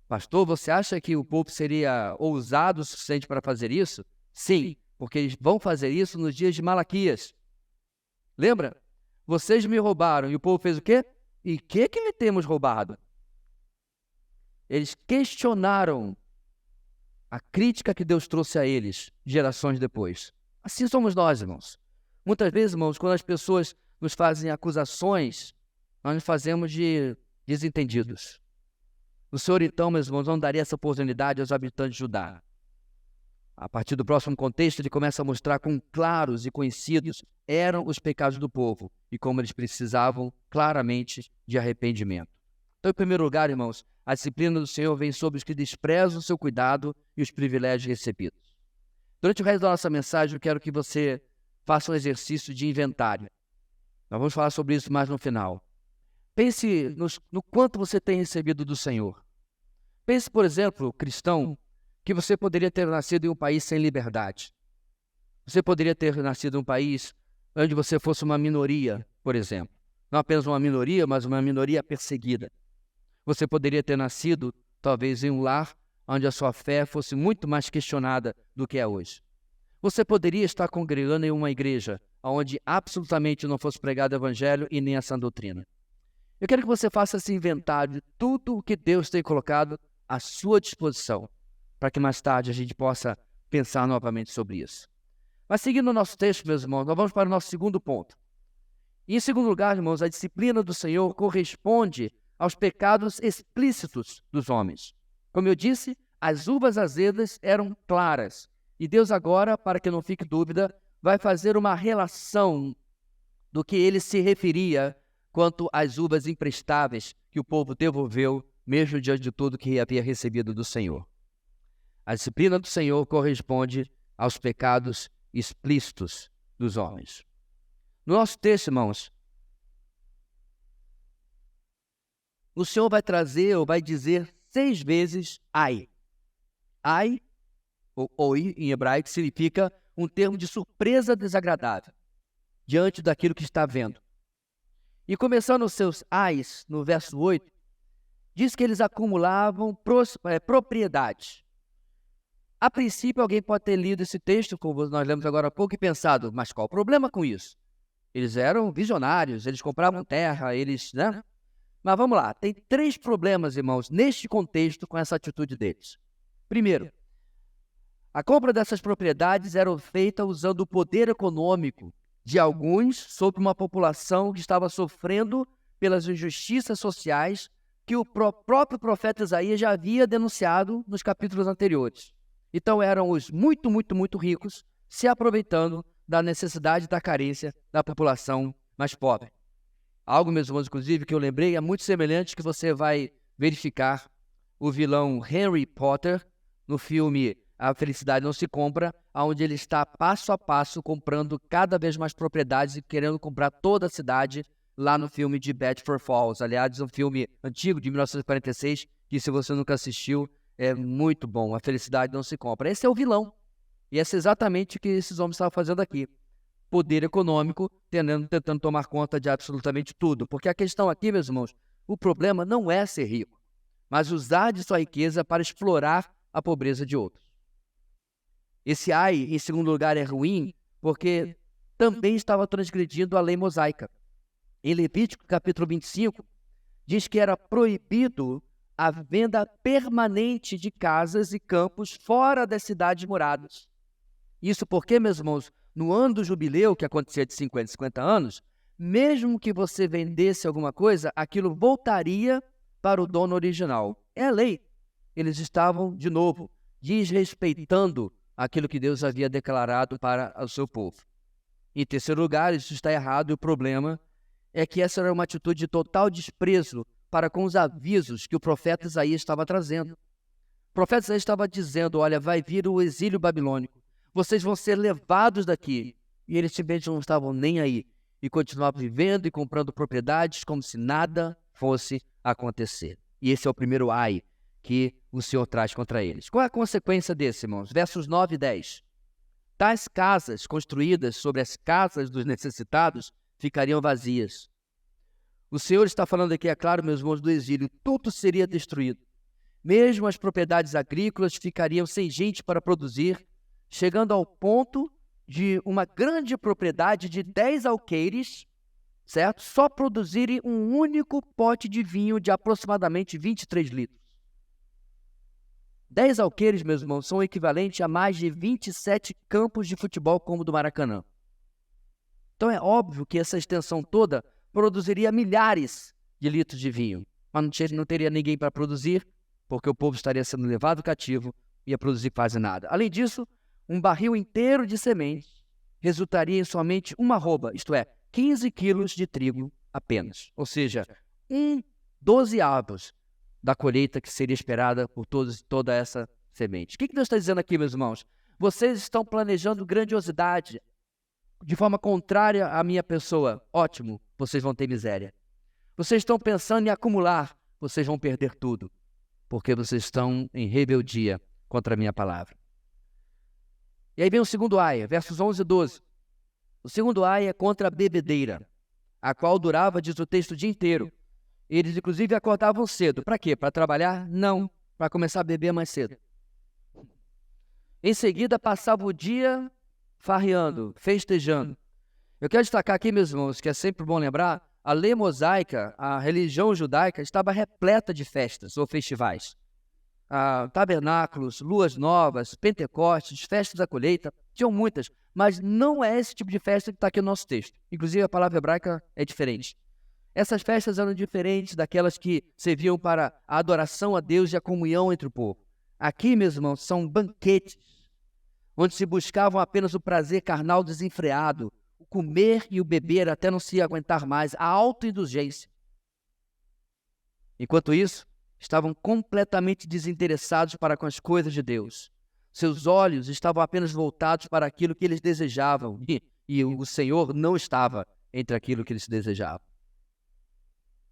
Pastor, você acha que o povo seria ousado o suficiente para fazer isso? Sim, porque eles vão fazer isso nos dias de Malaquias. Lembra? Vocês me roubaram e o povo fez o quê? E o que lhe temos roubado? Eles questionaram a crítica que Deus trouxe a eles, gerações depois. Assim somos nós, irmãos. Muitas vezes, irmãos, quando as pessoas nos fazem acusações, nós nos fazemos de desentendidos. O Senhor, então, meus irmãos, não daria essa oportunidade aos habitantes de Judá. A partir do próximo contexto, ele começa a mostrar quão claros e conhecidos eram os pecados do povo e como eles precisavam claramente de arrependimento. Então, em primeiro lugar, irmãos, a disciplina do Senhor vem sobre os que desprezam o seu cuidado e os privilégios recebidos. Durante o resto da nossa mensagem, eu quero que você faça um exercício de inventário. Nós vamos falar sobre isso mais no final. Pense no quanto você tem recebido do Senhor. Pense, por exemplo, cristão, que você poderia ter nascido em um país sem liberdade. Você poderia ter nascido em um país onde você fosse uma minoria, por exemplo. Não apenas uma minoria, mas uma minoria perseguida. Você poderia ter nascido, talvez, em um lar onde a sua fé fosse muito mais questionada do que é hoje. Você poderia estar congregando em uma igreja onde absolutamente não fosse pregado o evangelho e nem a sã doutrina. Eu quero que você faça esse inventário de tudo o que Deus tem colocado à sua disposição, para que mais tarde a gente possa pensar novamente sobre isso. Mas seguindo o nosso texto, meus irmãos, nós vamos para o nosso segundo ponto. E em segundo lugar, irmãos, a disciplina do Senhor corresponde aos pecados explícitos dos homens. Como eu disse, as uvas azedas eram claras. E Deus agora, para que não fique dúvida, vai fazer uma relação do que ele se referia quanto às uvas imprestáveis que o povo devolveu, mesmo diante de tudo que havia recebido do Senhor. A disciplina do Senhor corresponde aos pecados explícitos dos homens. No nosso texto, irmãos, o Senhor vai trazer ou vai dizer 6 vezes ai. Ai, ou oi, em hebraico, significa um termo de surpresa desagradável diante daquilo que está vendo. E começando os seus ais, no verso 8, diz que eles acumulavam propriedades. A princípio, alguém pode ter lido esse texto, como nós lemos agora há pouco, e pensado, mas qual o problema com isso? Eles eram visionários, eles compravam terra, né? Mas vamos lá, tem 3 problemas, irmãos, neste contexto com essa atitude deles. Primeiro, a compra dessas propriedades era feita usando o poder econômico de alguns sobre uma população que estava sofrendo pelas injustiças sociais que o próprio profeta Isaías já havia denunciado nos capítulos anteriores. Então eram os muito, muito, muito ricos se aproveitando da necessidade e da carência da população mais pobre. Algo, meus irmãos, inclusive, que eu lembrei, é muito semelhante que você vai verificar o vilão Harry Potter no filme A Felicidade Não Se Compra, onde ele está passo a passo comprando cada vez mais propriedades e querendo comprar toda a cidade lá no filme de Bedford Falls. Aliás, um filme antigo de 1946, que se você nunca assistiu, é muito bom. A Felicidade Não Se Compra. Esse é o vilão. E esse é exatamente o que esses homens estavam fazendo aqui. Poder econômico, tentando tomar conta de absolutamente tudo. Porque a questão aqui, meus irmãos, o problema não é ser rico, mas usar de sua riqueza para explorar a pobreza de outros. Esse ai, em segundo lugar, é ruim porque também estava transgredindo a lei mosaica. Em Levítico, capítulo 25, diz que era proibido a venda permanente de casas e campos fora das cidades moradas. Isso porque, meus irmãos, no ano do jubileu, que acontecia de 50 anos, mesmo que você vendesse alguma coisa, aquilo voltaria para o dono original. É a lei. Eles estavam, de novo, desrespeitando aquilo que Deus havia declarado para o seu povo. Em terceiro lugar, isso está errado e o problema é que essa era uma atitude de total desprezo para com os avisos que o profeta Isaías estava trazendo. O profeta Isaías estava dizendo, olha, vai vir o exílio babilônico, vocês vão ser levados daqui. E eles simplesmente não estavam nem aí e continuavam vivendo e comprando propriedades como se nada fosse acontecer. E esse é o primeiro ai que o Senhor traz contra eles. Qual é a consequência desse, irmãos? Versos 9 e 10. Tais casas construídas sobre as casas dos necessitados ficariam vazias. O Senhor está falando aqui, é claro, meus irmãos, do exílio. Tudo seria destruído. Mesmo as propriedades agrícolas ficariam sem gente para produzir, chegando ao ponto de uma grande propriedade de 10 alqueires, certo? Só produzirem um único pote de vinho de aproximadamente 23 litros. 10 alqueires, meus irmãos, são equivalentes a mais de 27 campos de futebol como o do Maracanã. Então é óbvio que essa extensão toda produziria milhares de litros de vinho, mas não teria ninguém para produzir, porque o povo estaria sendo levado cativo e ia produzir quase nada. Além disso, um barril inteiro de semente resultaria em somente uma arroba, isto é, 15 quilos de trigo apenas. Ou seja, 12avos da colheita que seria esperada por toda essa semente. O que Deus está dizendo aqui, meus irmãos? Vocês estão planejando grandiosidade de forma contrária à minha pessoa. Ótimo, vocês vão ter miséria. Vocês estão pensando em acumular, vocês vão perder tudo, porque vocês estão em rebeldia contra a minha palavra. E aí vem o segundo ai, versos 11 e 12. O segundo ai é contra a bebedeira, a qual durava, diz o texto, o dia inteiro. Eles, inclusive, acordavam cedo. Para quê? Para trabalhar? Não. Para começar a beber mais cedo. Em seguida, passava o dia farreando, festejando. Eu quero destacar aqui, meus irmãos, que é sempre bom lembrar, a lei mosaica, a religião judaica, estava repleta de festas ou festivais. Tabernáculos, luas novas, pentecostes, festas da colheita, tinham muitas, mas não é esse tipo de festa que está aqui no nosso texto. Inclusive, a palavra hebraica é diferente. Essas festas eram diferentes daquelas que serviam para a adoração a Deus e a comunhão entre o povo. Aqui, meus irmãos, são banquetes, onde se buscavam apenas o prazer carnal desenfreado, o comer e o beber até não se aguentar mais, a autoindulgência. Enquanto isso, estavam completamente desinteressados para com as coisas de Deus. Seus olhos estavam apenas voltados para aquilo que eles desejavam, e o Senhor não estava entre aquilo que eles desejavam.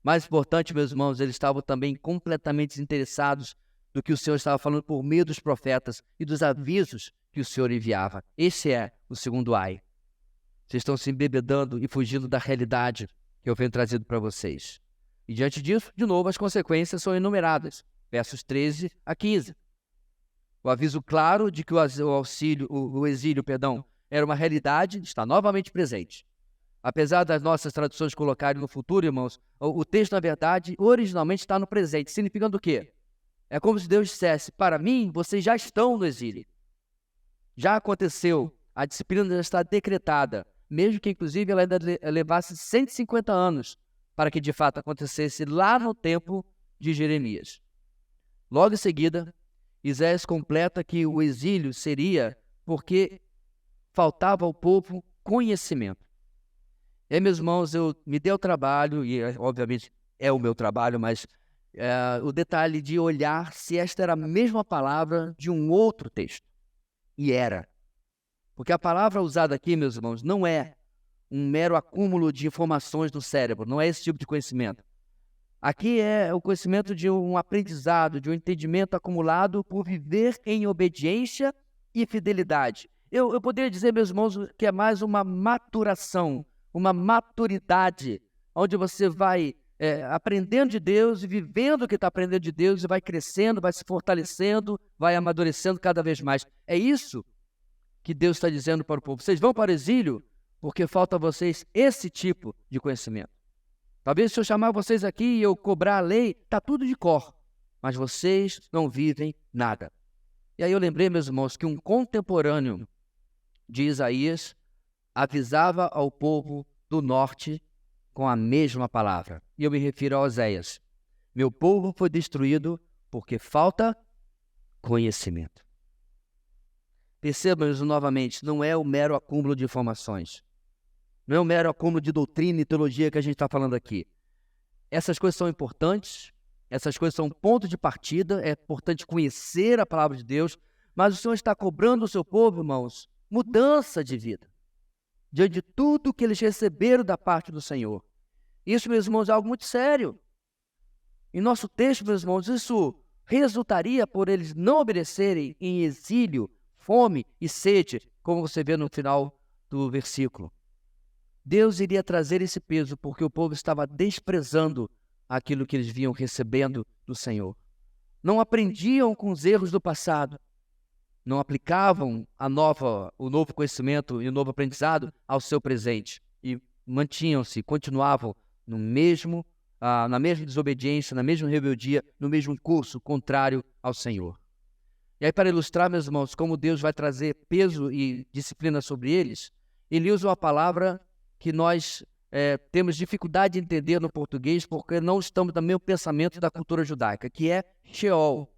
Mais importante, meus irmãos, eles estavam também completamente desinteressados do que o Senhor estava falando por meio dos profetas e dos avisos que o Senhor enviava. Esse é o segundo ai. Vocês estão se embebedando e fugindo da realidade que eu venho trazendo para vocês. E diante disso, de novo, as consequências são enumeradas. Versos 13 a 15. O aviso claro de que o exílio, era uma realidade, está novamente presente. Apesar das nossas traduções colocarem no futuro, irmãos, o texto, na verdade, originalmente está no presente, significando o quê? É como se Deus dissesse, para mim, vocês já estão no exílio. Já aconteceu, a disciplina já está decretada, mesmo que, inclusive, ela ainda levasse 150 anos para que, de fato, acontecesse lá no tempo de Jeremias. Logo em seguida, Isaías completa que o exílio seria porque faltava ao povo conhecimento. E aí, meus irmãos, me deu o trabalho, e obviamente é o meu trabalho, mas o detalhe de olhar se esta era a mesma palavra de um outro texto. E era. Porque a palavra usada aqui, meus irmãos, não é um mero acúmulo de informações no cérebro, não é esse tipo de conhecimento. Aqui é o conhecimento de um aprendizado, de um entendimento acumulado por viver em obediência e fidelidade. Eu poderia dizer, meus irmãos, que é mais uma maturação, uma maturidade, onde você vai aprendendo de Deus e vivendo o que está aprendendo de Deus e vai crescendo, vai se fortalecendo, vai amadurecendo cada vez mais. É isso que Deus está dizendo para o povo. Vocês vão para o exílio porque falta a vocês esse tipo de conhecimento. Talvez se eu chamar vocês aqui e eu cobrar a lei, está tudo de cor, mas vocês não vivem nada. E aí eu lembrei, meus irmãos, que um contemporâneo de Isaías avisava ao povo do norte com a mesma palavra. E eu me refiro a Oséias. Meu povo foi destruído porque falta conhecimento. Percebam novamente, não é o mero acúmulo de informações. Não é o mero acúmulo de doutrina e teologia que a gente está falando aqui. Essas coisas são importantes, essas coisas são ponto de partida, é importante conhecer a palavra de Deus, mas o Senhor está cobrando do seu povo, irmãos, mudança de vida, diante de tudo que eles receberam da parte do Senhor. Isso, meus irmãos, é algo muito sério. Em nosso texto, meus irmãos, isso resultaria por eles não obedecerem em exílio, fome e sede, como você vê no final do versículo. Deus iria trazer esse peso porque o povo estava desprezando aquilo que eles vinham recebendo do Senhor. Não aprendiam com os erros do passado, não aplicavam o novo conhecimento e o novo aprendizado ao seu presente e mantinham-se, continuavam na mesma desobediência, na mesma rebeldia, no mesmo curso contrário ao Senhor. E aí, para ilustrar, meus irmãos, como Deus vai trazer peso e disciplina sobre eles, ele usa uma palavra que nós temos dificuldade de entender no português porque não estamos no mesmo pensamento da cultura judaica, que é Sheol.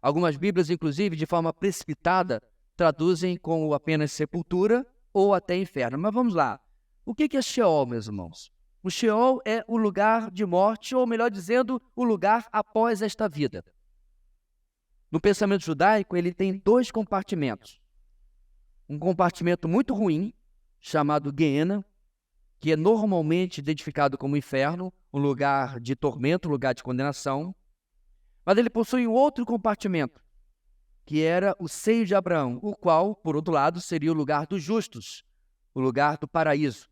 Algumas Bíblias, inclusive, de forma precipitada, traduzem como apenas sepultura ou até inferno. Mas vamos lá. O que é Sheol, meus irmãos? O Sheol é o lugar de morte, ou melhor dizendo, o lugar após esta vida. No pensamento judaico, ele tem dois compartimentos. Um compartimento muito ruim, chamado Gehenna, que é normalmente identificado como inferno, um lugar de tormento, um lugar de condenação. Mas ele possui um outro compartimento, que era o seio de Abraão, o qual, por outro lado, seria o lugar dos justos, o lugar do paraíso.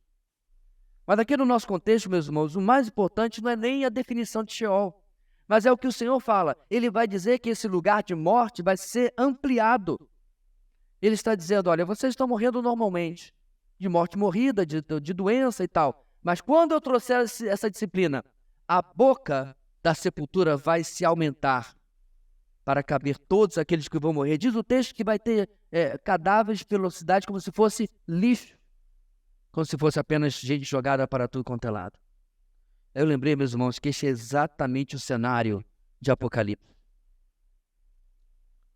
Mas aqui no nosso contexto, meus irmãos, o mais importante não é nem a definição de Sheol, mas é o que o Senhor fala. Ele vai dizer que esse lugar de morte vai ser ampliado. Ele está dizendo, olha, vocês estão morrendo normalmente, de morte morrida, de doença e tal. Mas quando eu trouxer essa disciplina, a boca da sepultura vai se aumentar para caber todos aqueles que vão morrer. Diz o texto que vai ter cadáveres pela cidade como se fosse lixo, como se fosse apenas gente jogada para tudo quanto é lado. Eu lembrei, meus irmãos, que este é exatamente o cenário de Apocalipse.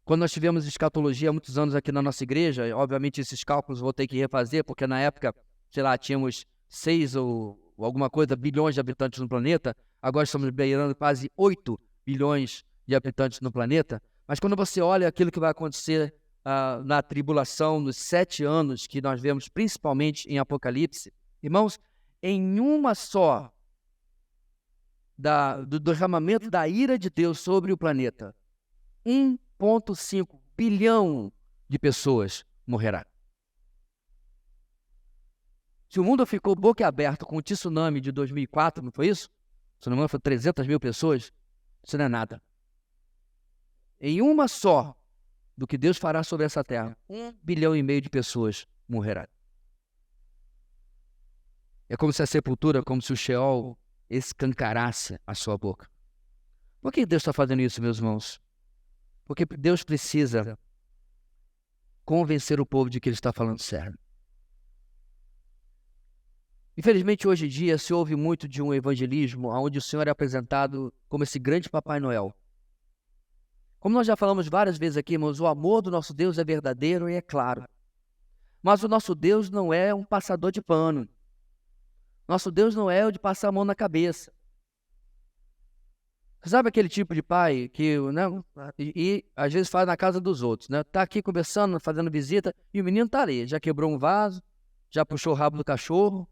Quando nós tivemos escatologia há muitos anos aqui na nossa igreja, obviamente esses cálculos vou ter que refazer, porque na época, sei lá, tínhamos 6 ou alguma coisa bilhões de habitantes no planeta, agora estamos beirando quase 8 bilhões de habitantes no planeta. Mas quando você olha aquilo que vai acontecer na tribulação, nos 7 anos que nós vemos principalmente em Apocalipse, irmãos, em uma só do derramamento da ira de Deus sobre o planeta, 1,5 bilhão de pessoas morrerá. Se o mundo ficou boquiaberto com o tsunami de 2004, não foi isso? Se não me engano, foi 300 mil pessoas. Isso não é nada. Em uma só do que Deus fará sobre essa terra, 1,5 bilhão de pessoas morrerá. É como se a sepultura, como se o Sheol escancarasse a sua boca. Por que Deus está fazendo isso, meus irmãos? Porque Deus precisa convencer o povo de que Ele está falando sério. Infelizmente, hoje em dia, se ouve muito de um evangelismo onde o Senhor é apresentado como esse grande Papai Noel. Como nós já falamos várias vezes aqui, irmãos, o amor do nosso Deus é verdadeiro e é claro. Mas o nosso Deus não é um passador de pano. Nosso Deus não é o de passar a mão na cabeça. Sabe aquele tipo de pai que, né, e às vezes faz na casa dos outros, né? Tá aqui conversando, fazendo visita, e o menino tá ali, já quebrou um vaso, já puxou o rabo do cachorro.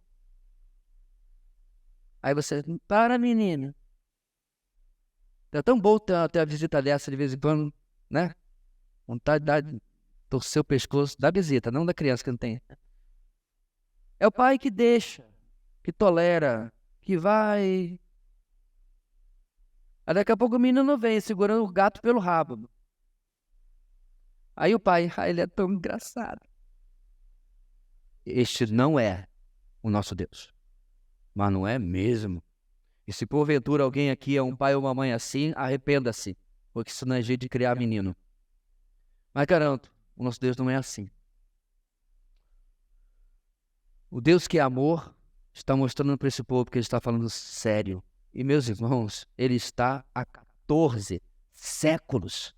Aí você, para menino. É tão bom ter a visita dessa de vez em quando, né? Vontade de torcer o pescoço da visita, não da criança que não tem. É o pai que deixa, que tolera, que vai. Aí daqui a pouco o menino vem segurando o gato pelo rabo. Aí o pai, ele é tão engraçado. Este não é o nosso Deus. Mas não é mesmo. E se porventura alguém aqui é um pai ou uma mãe assim, arrependa-se. Porque isso não é jeito de criar menino. Mas garanto, o nosso Deus não é assim. O Deus que é amor está mostrando para esse povo que Ele está falando sério. E, meus irmãos, Ele está há 14 séculos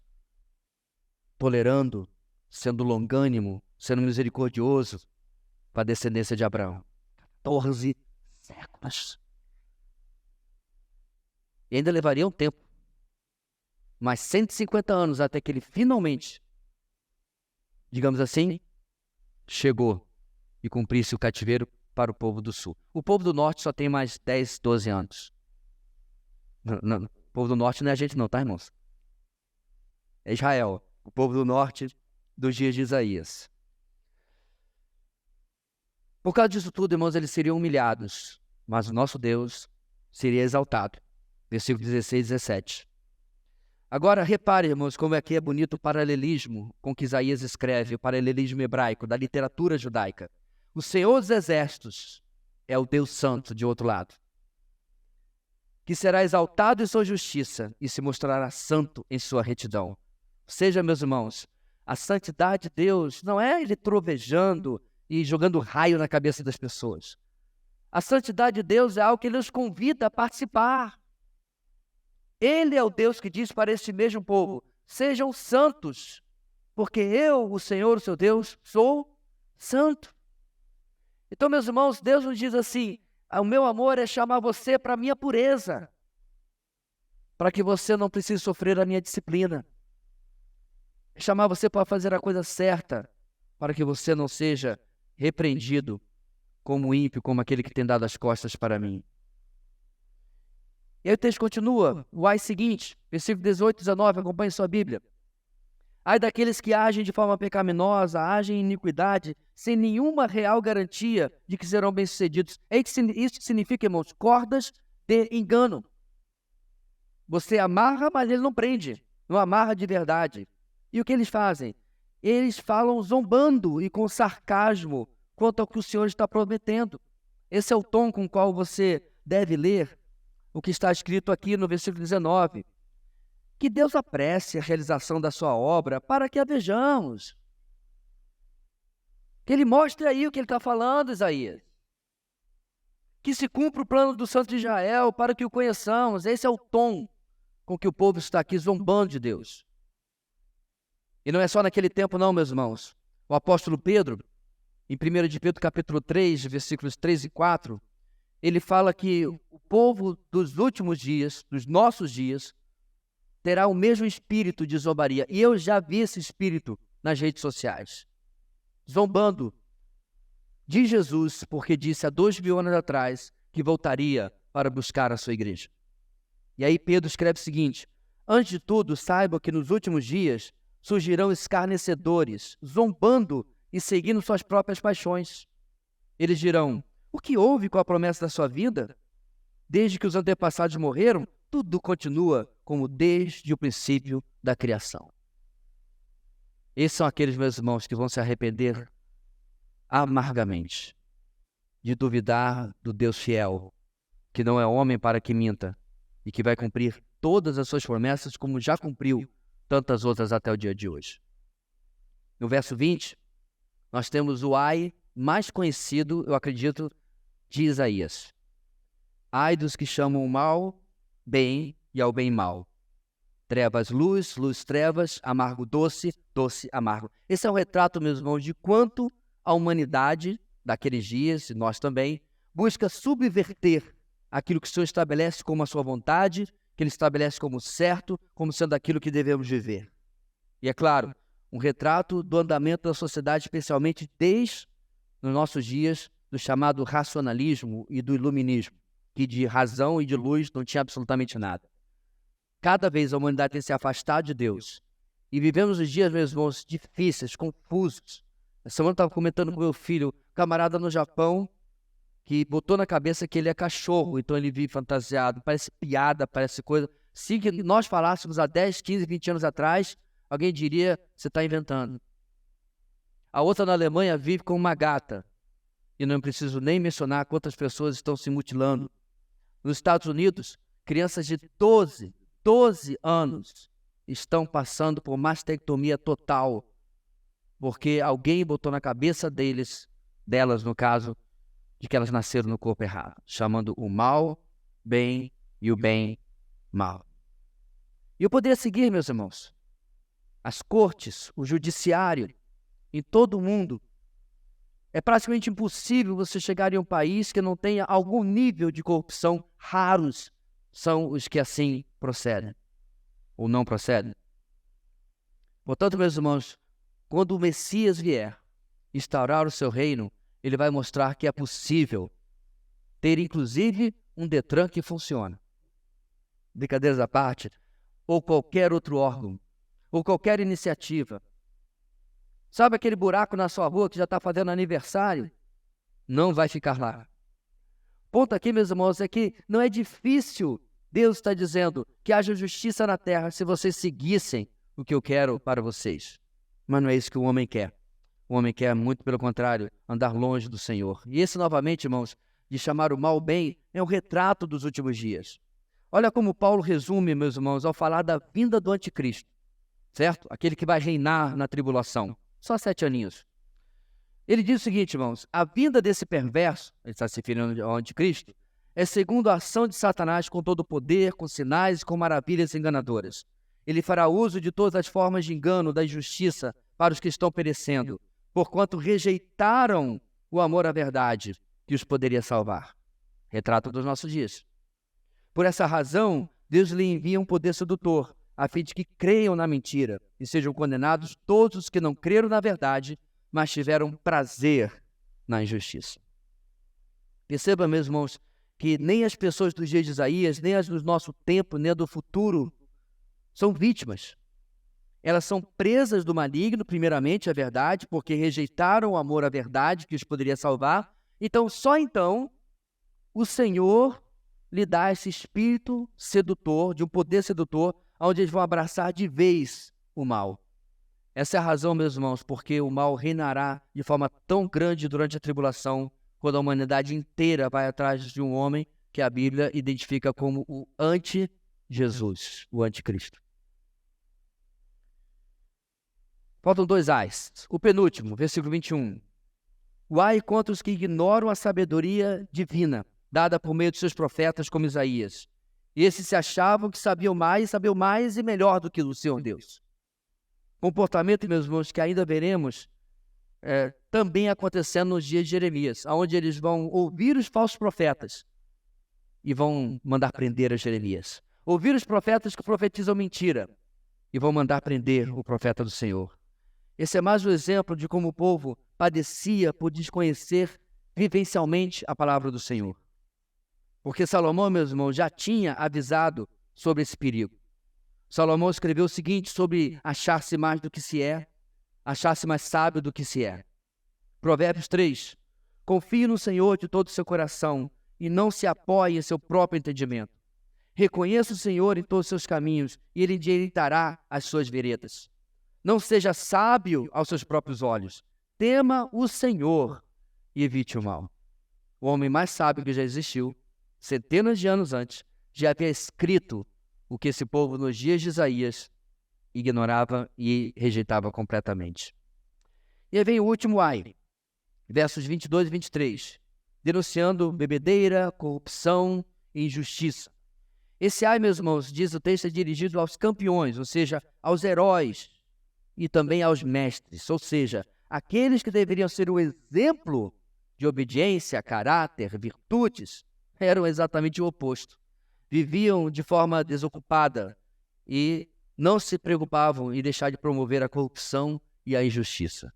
tolerando, sendo longânimo, sendo misericordioso para a descendência de Abraão. 14 séculos. E ainda levaria um tempo mais 150 anos até que ele finalmente, digamos assim, chegou e cumprisse o cativeiro para o povo do sul. O povo do norte só tem mais 10, 12 anos. Não, o povo do norte não é a gente não, tá, irmãos? É Israel, o povo do norte dos dias de Isaías. Por causa disso tudo, irmãos, eles seriam humilhados, mas o nosso Deus seria exaltado. Versículo 16 e 17. Agora, repare, irmãos, como aqui é bonito o paralelismo com que Isaías escreve, o paralelismo hebraico, da literatura judaica. O Senhor dos Exércitos é o Deus Santo, de outro lado, que será exaltado em sua justiça e se mostrará santo em sua retidão. Ou seja, meus irmãos, a santidade de Deus não é ele trovejando e jogando raio na cabeça das pessoas. A santidade de Deus é algo que ele nos convida a participar. Ele é o Deus que diz para este mesmo povo: sejam santos, porque eu, o Senhor, o seu Deus, sou santo. Então, meus irmãos, Deus nos diz assim: o meu amor é chamar você para a minha pureza, para que você não precise sofrer a minha disciplina. É chamar você para fazer a coisa certa, para que você não seja repreendido como ímpio, como aquele que tem dado as costas para mim. E aí o texto continua, o ai seguinte, versículo 18 e 19, acompanhe sua Bíblia. Ai daqueles que agem de forma pecaminosa, agem em iniquidade, sem nenhuma real garantia de que serão bem-sucedidos. Isso significa, irmãos, cordas de engano. Você amarra, mas ele não prende, não amarra de verdade. E o que eles fazem? Eles falam zombando e com sarcasmo quanto ao que o Senhor está prometendo. Esse é o tom com o qual você deve ler o que está escrito aqui no versículo 19. Que Deus apresse a realização da sua obra para que a vejamos. Que Ele mostre aí o que Ele está falando, Isaías. Que se cumpra o plano do Santo de Israel para que o conheçamos. Esse é o tom com que o povo está aqui zombando de Deus. E não é só naquele tempo não, meus irmãos. O apóstolo Pedro, em 1 de Pedro capítulo 3, versículos 3 e 4, ele fala que o povo dos últimos dias, dos nossos dias, terá o mesmo espírito de zombaria. E eu já vi esse espírito nas redes sociais. Zombando de Jesus, porque disse há 2000 anos atrás que voltaria para buscar a sua igreja. E aí Pedro escreve o seguinte: antes de tudo, saiba que nos últimos dias surgirão escarnecedores, zombando e seguindo suas próprias paixões. Eles dirão: o que houve com a promessa da sua vinda? Desde que os antepassados morreram, tudo continua como desde o princípio da criação. Esses são aqueles, meus irmãos, que vão se arrepender amargamente de duvidar do Deus fiel, que não é homem para que minta, e que vai cumprir todas as suas promessas, como já cumpriu tantas outras até o dia de hoje. No verso 20, nós temos o ai mais conhecido, eu acredito, de Isaías. Ai dos que chamam o mal bem e ao bem mal. Trevas luz, luz trevas, amargo doce, doce amargo. Esse é um retrato, meus irmãos, de quanto a humanidade daqueles dias, e nós também, busca subverter aquilo que o Senhor estabelece como a sua vontade, que Ele estabelece como certo, como sendo aquilo que devemos viver. E é claro, um retrato do andamento da sociedade, especialmente desde nos nossos dias, do chamado racionalismo e do iluminismo, que de razão e de luz não tinha absolutamente nada. Cada vez a humanidade tem se afastado de Deus. E vivemos os dias, meus irmãos, difíceis, confusos. Essa semana eu estava comentando com meu filho, camarada no Japão, que botou na cabeça que ele é cachorro, então ele vive fantasiado. Parece piada, parece coisa. Se nós falássemos há 10, 15, 20 anos atrás, alguém diria, você está inventando. A outra na Alemanha vive com uma gata. E não preciso nem mencionar quantas pessoas estão se mutilando. Nos Estados Unidos, crianças de 12 anos estão passando por mastectomia total, porque alguém botou na cabeça delas no caso, de que elas nasceram no corpo errado, chamando o mal bem e o bem mal. E eu poderia seguir, meus irmãos, as cortes, o judiciário, em todo o mundo. É praticamente impossível você chegar em um país que não tenha algum nível de corrupção. Raros são os que assim procedem. ou não procedem? Portanto, meus irmãos, quando o Messias vier instaurar o seu reino, ele vai mostrar que é possível ter, inclusive, um Detran que funciona. Brincadeiras à parte, ou qualquer outro órgão, ou qualquer iniciativa. Sabe aquele buraco na sua rua que já está fazendo aniversário? Não vai ficar lá. O ponto aqui, meus irmãos, é que não é difícil. Deus está dizendo que haja justiça na terra se vocês seguissem o que eu quero para vocês. Mas não é isso que o homem quer. O homem quer, muito pelo contrário, andar longe do Senhor. E esse, novamente, irmãos, de chamar o mal bem, é um retrato dos últimos dias. Olha como Paulo resume, meus irmãos, ao falar da vinda do anticristo, certo? Aquele que vai reinar na tribulação. Só 7 aninhos. Ele diz o seguinte, irmãos, a vinda desse perverso, ele está se referindo ao anticristo, é segundo a ação de Satanás com todo o poder, com sinais e com maravilhas enganadoras. Ele fará uso de todas as formas de engano, da injustiça para os que estão perecendo, porquanto rejeitaram o amor à verdade que os poderia salvar. Retrato dos nossos dias. Por essa razão, Deus lhe envia um poder sedutor, a fim de que creiam na mentira e sejam condenados todos os que não creram na verdade, mas tiveram prazer na injustiça. Perceba, meus irmãos, que nem as pessoas dos dias de Isaías, nem as do nosso tempo, nem as do futuro, são vítimas. Elas são presas do maligno, primeiramente, é verdade, porque rejeitaram o amor à verdade que os poderia salvar. Então, só então, o Senhor lhe dá esse espírito sedutor, de um poder sedutor, onde eles vão abraçar de vez o mal. Essa é a razão, meus irmãos, porque o mal reinará de forma tão grande durante a tribulação, quando a humanidade inteira vai atrás de um homem que a Bíblia identifica como o anti-Jesus, o anticristo. Faltam 2 ais. O penúltimo, versículo 21. O ai contra os que ignoram a sabedoria divina, dada por meio de seus profetas como Isaías. E esses se achavam que sabiam mais e melhor do que o Senhor Deus. Comportamento, meus irmãos, que ainda veremos também acontecendo nos dias de Jeremias, onde eles vão ouvir os falsos profetas e vão mandar prender a Jeremias. Ouvir os profetas que profetizam mentira e vão mandar prender o profeta do Senhor. Esse é mais um exemplo de como o povo padecia por desconhecer vivencialmente a palavra do Senhor. Porque Salomão, meus irmãos, já tinha avisado sobre esse perigo. Salomão escreveu o seguinte sobre achar-se mais do que se é, achar-se mais sábio do que se é. Provérbios 3. Confie no Senhor de todo o seu coração e não se apoie em seu próprio entendimento. Reconheça o Senhor em todos os seus caminhos e Ele endireitará as suas veredas. Não seja sábio aos seus próprios olhos. Tema o Senhor e evite o mal. O homem mais sábio que já existiu, centenas de anos antes, já havia escrito o que esse povo nos dias de Isaías ignorava e rejeitava completamente. E aí vem o último ai, versos 22 e 23, denunciando bebedeira, corrupção e injustiça. Esse ai, meus irmãos, diz o texto, é dirigido aos campeões, ou seja, aos heróis e também aos mestres, ou seja, aqueles que deveriam ser o exemplo de obediência, caráter, virtudes, eram exatamente o oposto. Viviam de forma desocupada e não se preocupavam em deixar de promover a corrupção e a injustiça.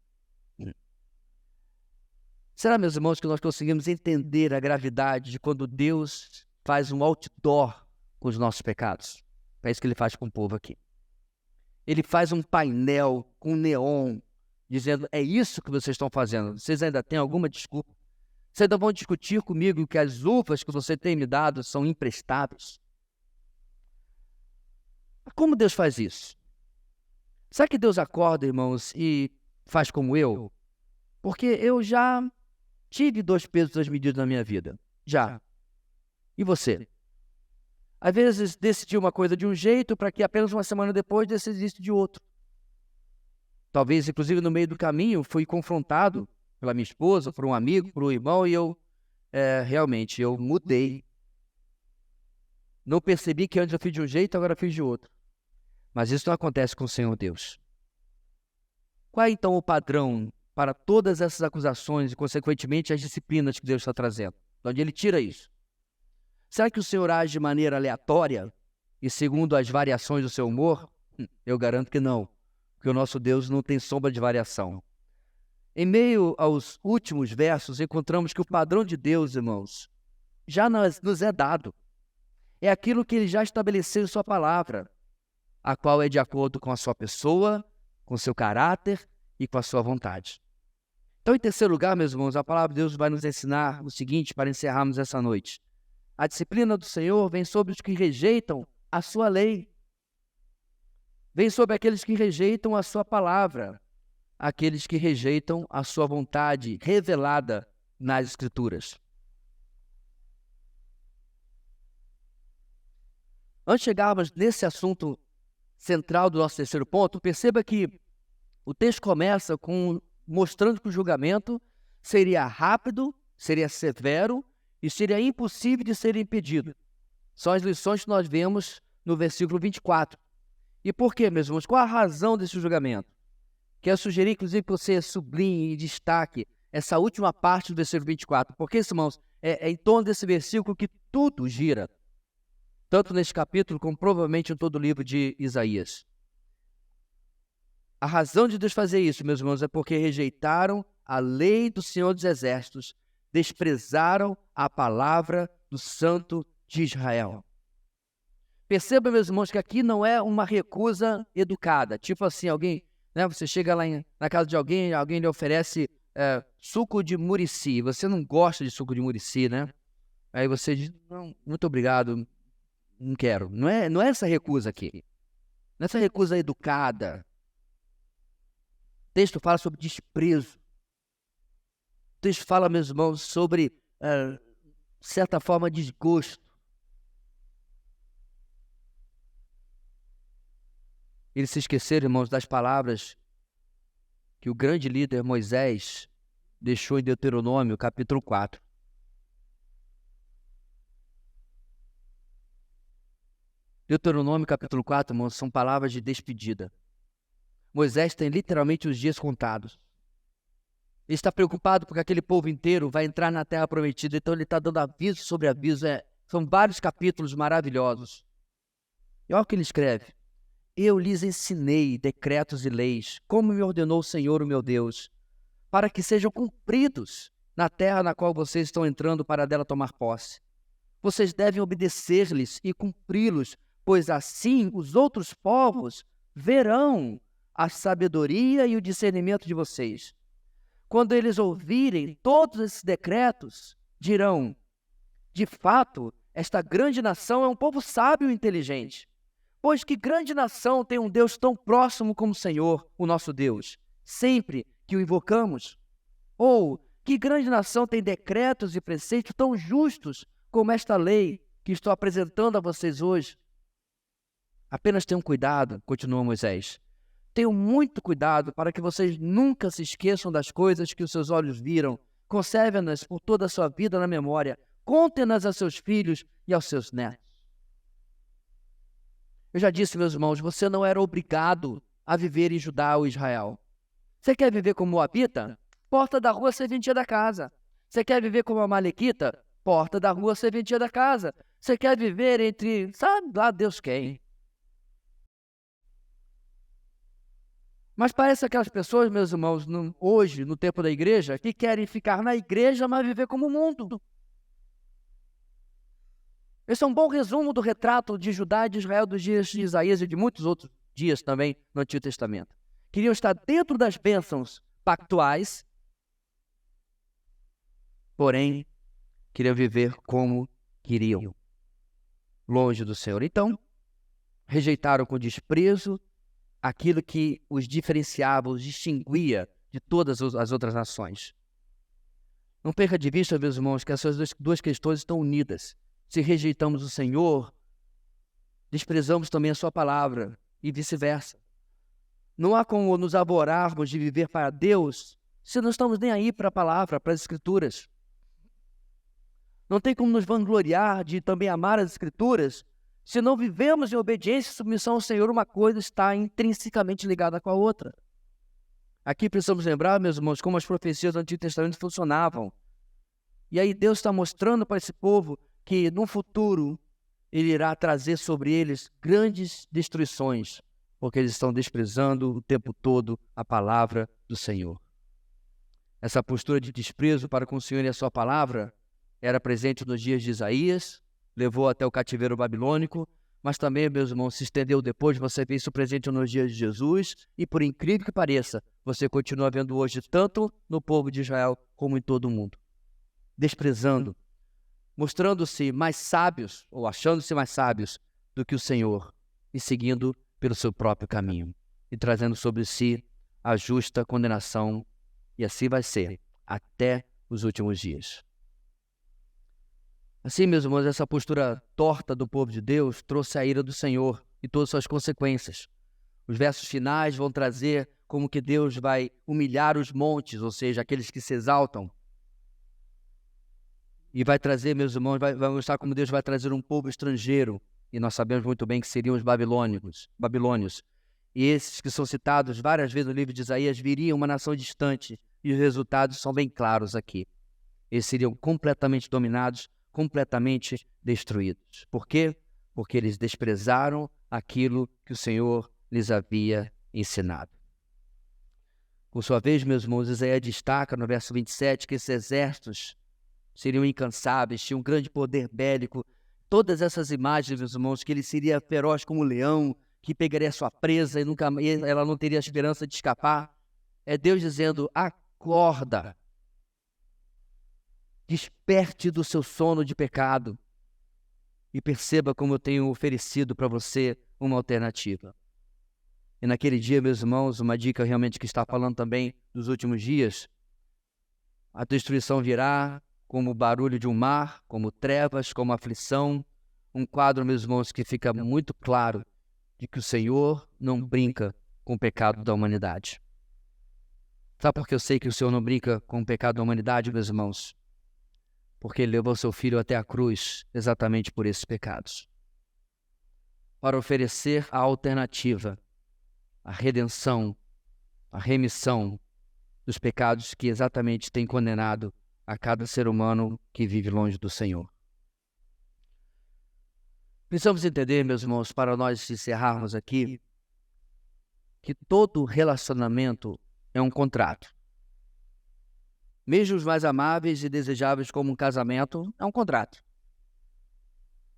Será, meus irmãos, que nós conseguimos entender a gravidade de quando Deus faz um outdoor com os nossos pecados? É isso que Ele faz com o povo aqui. Ele faz um painel com neon, dizendo, é isso que vocês estão fazendo. Vocês ainda têm alguma desculpa? Vocês ainda vão discutir comigo que as uvas que você tem me dado são imprestáveis? Como Deus faz isso? Será que Deus acorda, irmãos, e faz como eu? Porque eu já tive 2 pesos, 2 medidas na minha vida. Já. E você? Às vezes decidi uma coisa de um jeito para que apenas uma semana depois decidisse de outro. Talvez, inclusive, no meio do caminho, fui confrontado pela minha esposa, por um amigo, por um irmão, e eu realmente mudei. Não percebi que antes eu fiz de um jeito, agora eu fiz de outro. Mas isso não acontece com o Senhor Deus. Qual é, então, o padrão para todas essas acusações e, consequentemente, as disciplinas que Deus está trazendo? De onde Ele tira isso? Será que o Senhor age de maneira aleatória? e segundo as variações do seu humor? Eu garanto que não, porque o nosso Deus não tem sombra de variação. Em meio aos últimos versos, encontramos que o padrão de Deus, irmãos, já nos é dado. É aquilo que ele já estabeleceu em sua palavra, a qual é de acordo com a sua pessoa, com o seu caráter e com a sua vontade. Então, em terceiro lugar, meus irmãos, a palavra de Deus vai nos ensinar o seguinte para encerrarmos essa noite. A disciplina do Senhor vem sobre os que rejeitam a sua lei. Vem sobre aqueles que rejeitam a sua palavra, aqueles que rejeitam a sua vontade revelada nas Escrituras. Antes de chegarmos nesse assunto central do nosso terceiro ponto, perceba que o texto começa mostrando que o julgamento seria rápido, seria severo e seria impossível de ser impedido. São as lições que nós vemos no versículo 24. E por quê, meus irmãos? Qual a razão desse julgamento? Quero sugerir, inclusive, que você sublinhe e destaque essa última parte do versículo 24. Porque, irmãos, é em torno desse versículo que tudo gira. Tanto neste capítulo, como provavelmente em todo o livro de Isaías. A razão de Deus fazer isso, meus irmãos, é porque rejeitaram a lei do Senhor dos Exércitos, desprezaram a palavra do Santo de Israel. Perceba, meus irmãos, que aqui não é uma recusa educada. Tipo assim, alguém, né, você chega lá na casa de alguém lhe oferece suco de murici. Você não gosta de suco de murici, né? Aí você diz, não, muito obrigado, não quero. Não é essa recusa aqui. Não é essa recusa educada. O texto fala sobre desprezo. O texto fala, meus irmãos, sobre, certa forma, desgosto. Eles se esqueceram, irmãos, das palavras que o grande líder Moisés deixou em Deuteronômio, capítulo 4. Deuteronômio, capítulo 4, irmãos, são palavras de despedida. Moisés tem literalmente os dias contados. Ele está preocupado porque aquele povo inteiro vai entrar na terra prometida, então ele está dando aviso sobre aviso. São vários capítulos maravilhosos. E olha o que ele escreve. Eu lhes ensinei decretos e leis, como me ordenou o Senhor, o meu Deus, para que sejam cumpridos na terra na qual vocês estão entrando para dela tomar posse. Vocês devem obedecer-lhes e cumpri-los, pois assim os outros povos verão a sabedoria e o discernimento de vocês. Quando eles ouvirem todos esses decretos, dirão, de fato, esta grande nação é um povo sábio e inteligente. Pois que grande nação tem um Deus tão próximo como o Senhor, o nosso Deus, sempre que o invocamos? Ou que grande nação tem decretos e preceitos tão justos como esta lei que estou apresentando a vocês hoje? Apenas tenham cuidado, continua Moisés. Tenham muito cuidado para que vocês nunca se esqueçam das coisas que os seus olhos viram. Conservem-nas por toda a sua vida na memória. Contem-nas a seus filhos e aos seus netos. Eu já disse, meus irmãos, você não era obrigado a viver em Judá ou Israel. Você quer viver como Moabita? Porta da rua, serventia da casa. Você quer viver como Amalequita? Porta da rua, serventia da casa. Você quer viver entre, sabe lá Deus quem. Mas parece aquelas pessoas, meus irmãos, hoje, no tempo da igreja, que querem ficar na igreja, mas viver como o mundo. Esse é um bom resumo do retrato de Judá e de Israel dos dias de Isaías e de muitos outros dias também no Antigo Testamento. Queriam estar dentro das bênçãos pactuais, porém, queriam viver como queriam, longe do Senhor. Então, rejeitaram com desprezo aquilo que os diferenciava, os distinguia de todas as outras nações. Não perca de vista, meus irmãos, que essas duas questões estão unidas. Se rejeitamos o Senhor, desprezamos também a sua palavra e vice-versa. Não há como nos arvorarmos de viver para Deus se não estamos nem aí para a palavra, para as Escrituras. Não tem como nos vangloriar de também amar as Escrituras se não vivemos em obediência e submissão ao Senhor. Uma coisa está intrinsecamente ligada com a outra. Aqui precisamos lembrar, meus irmãos, como as profecias do Antigo Testamento funcionavam. E aí Deus está mostrando para esse povo que no futuro Ele irá trazer sobre eles grandes destruições, porque eles estão desprezando o tempo todo a palavra do Senhor. Essa postura de desprezo para com o Senhor e a sua palavra era presente nos dias de Isaías, levou até o cativeiro babilônico, mas também, meus irmãos, se estendeu depois, você vê isso presente nos dias de Jesus, e por incrível que pareça, você continua vendo hoje tanto no povo de Israel como em todo o mundo. Desprezando, mostrando-se mais sábios, ou achando-se mais sábios do que o Senhor, e seguindo pelo seu próprio caminho, e trazendo sobre si a justa condenação, e assim vai ser até os últimos dias. Assim, meus irmãos, essa postura torta do povo de Deus trouxe a ira do Senhor e todas as suas consequências. Os versos finais vão trazer como que Deus vai humilhar os montes, ou seja, aqueles que se exaltam. E vai trazer, meus irmãos, vai mostrar como Deus vai trazer um povo estrangeiro. E nós sabemos muito bem que seriam os babilônios. E esses que são citados várias vezes no livro de Isaías viriam uma nação distante. E os resultados são bem claros aqui. Eles seriam completamente dominados, completamente destruídos. Por quê? Porque eles desprezaram aquilo que o Senhor lhes havia ensinado. Por sua vez, meus irmãos, Isaías destaca no verso 27 que esses exércitos seriam incansáveis, tinham um grande poder bélico. Todas essas imagens, meus irmãos, que ele seria feroz como um leão, que pegaria sua presa e ela não teria esperança de escapar. É Deus dizendo, acorda, desperte do seu sono de pecado e perceba como eu tenho oferecido para você uma alternativa. E naquele dia, meus irmãos, uma dica realmente que está falando também dos últimos dias, a destruição virá como o barulho de um mar, como trevas, como aflição, um quadro, meus irmãos, que fica muito claro de que o Senhor não brinca com o pecado da humanidade. Sabe por que eu sei que o Senhor não brinca com o pecado da humanidade, meus irmãos? Porque Ele levou seu Filho até a cruz exatamente por esses pecados. Para oferecer a alternativa, a redenção, a remissão dos pecados que exatamente tem condenado a cada ser humano que vive longe do Senhor. Precisamos entender, meus irmãos, para nós encerrarmos aqui, que todo relacionamento é um contrato. Mesmo os mais amáveis e desejáveis como um casamento, é um contrato.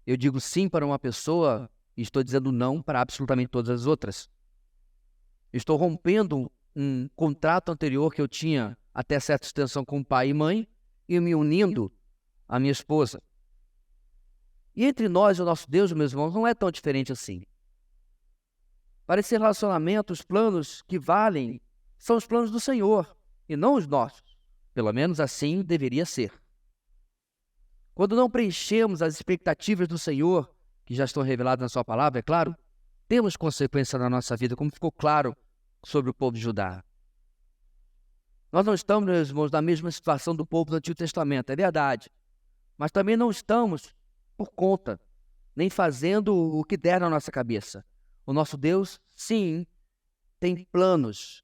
Eu digo sim para uma pessoa e estou dizendo não para absolutamente todas as outras. Estou rompendo um contrato anterior que eu tinha até certa extensão com pai e mãe e me unindo à minha esposa. E entre nós e o nosso Deus, meus irmãos, não é tão diferente assim. Para esse relacionamento, os planos que valem são os planos do Senhor e não os nossos. Pelo menos assim deveria ser. Quando não preenchemos as expectativas do Senhor, que já estão reveladas na sua palavra, é claro, temos consequência na nossa vida, como ficou claro sobre o povo de Judá. Nós não estamos, meus irmãos, na mesma situação do povo do Antigo Testamento, é verdade. Mas também não estamos por conta, nem fazendo o que der na nossa cabeça. O nosso Deus, sim, tem planos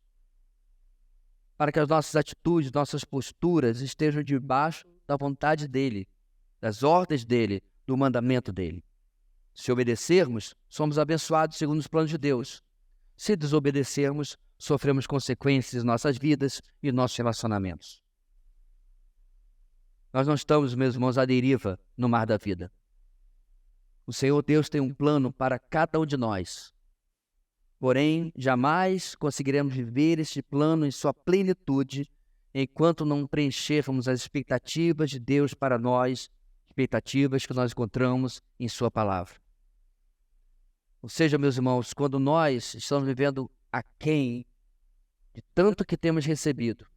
para que as nossas atitudes, nossas posturas estejam debaixo da vontade dEle, das ordens dEle, do mandamento dEle. Se obedecermos, somos abençoados segundo os planos de Deus. Se desobedecermos, sofremos consequências em nossas vidas e nossos relacionamentos. Nós não estamos, meus irmãos, à deriva no mar da vida. O Senhor Deus tem um plano para cada um de nós. Porém, jamais conseguiremos viver este plano em sua plenitude enquanto não preenchermos as expectativas de Deus para nós, expectativas que nós encontramos em sua palavra. Ou seja, meus irmãos, quando nós estamos vivendo aquém de tanto que temos recebido,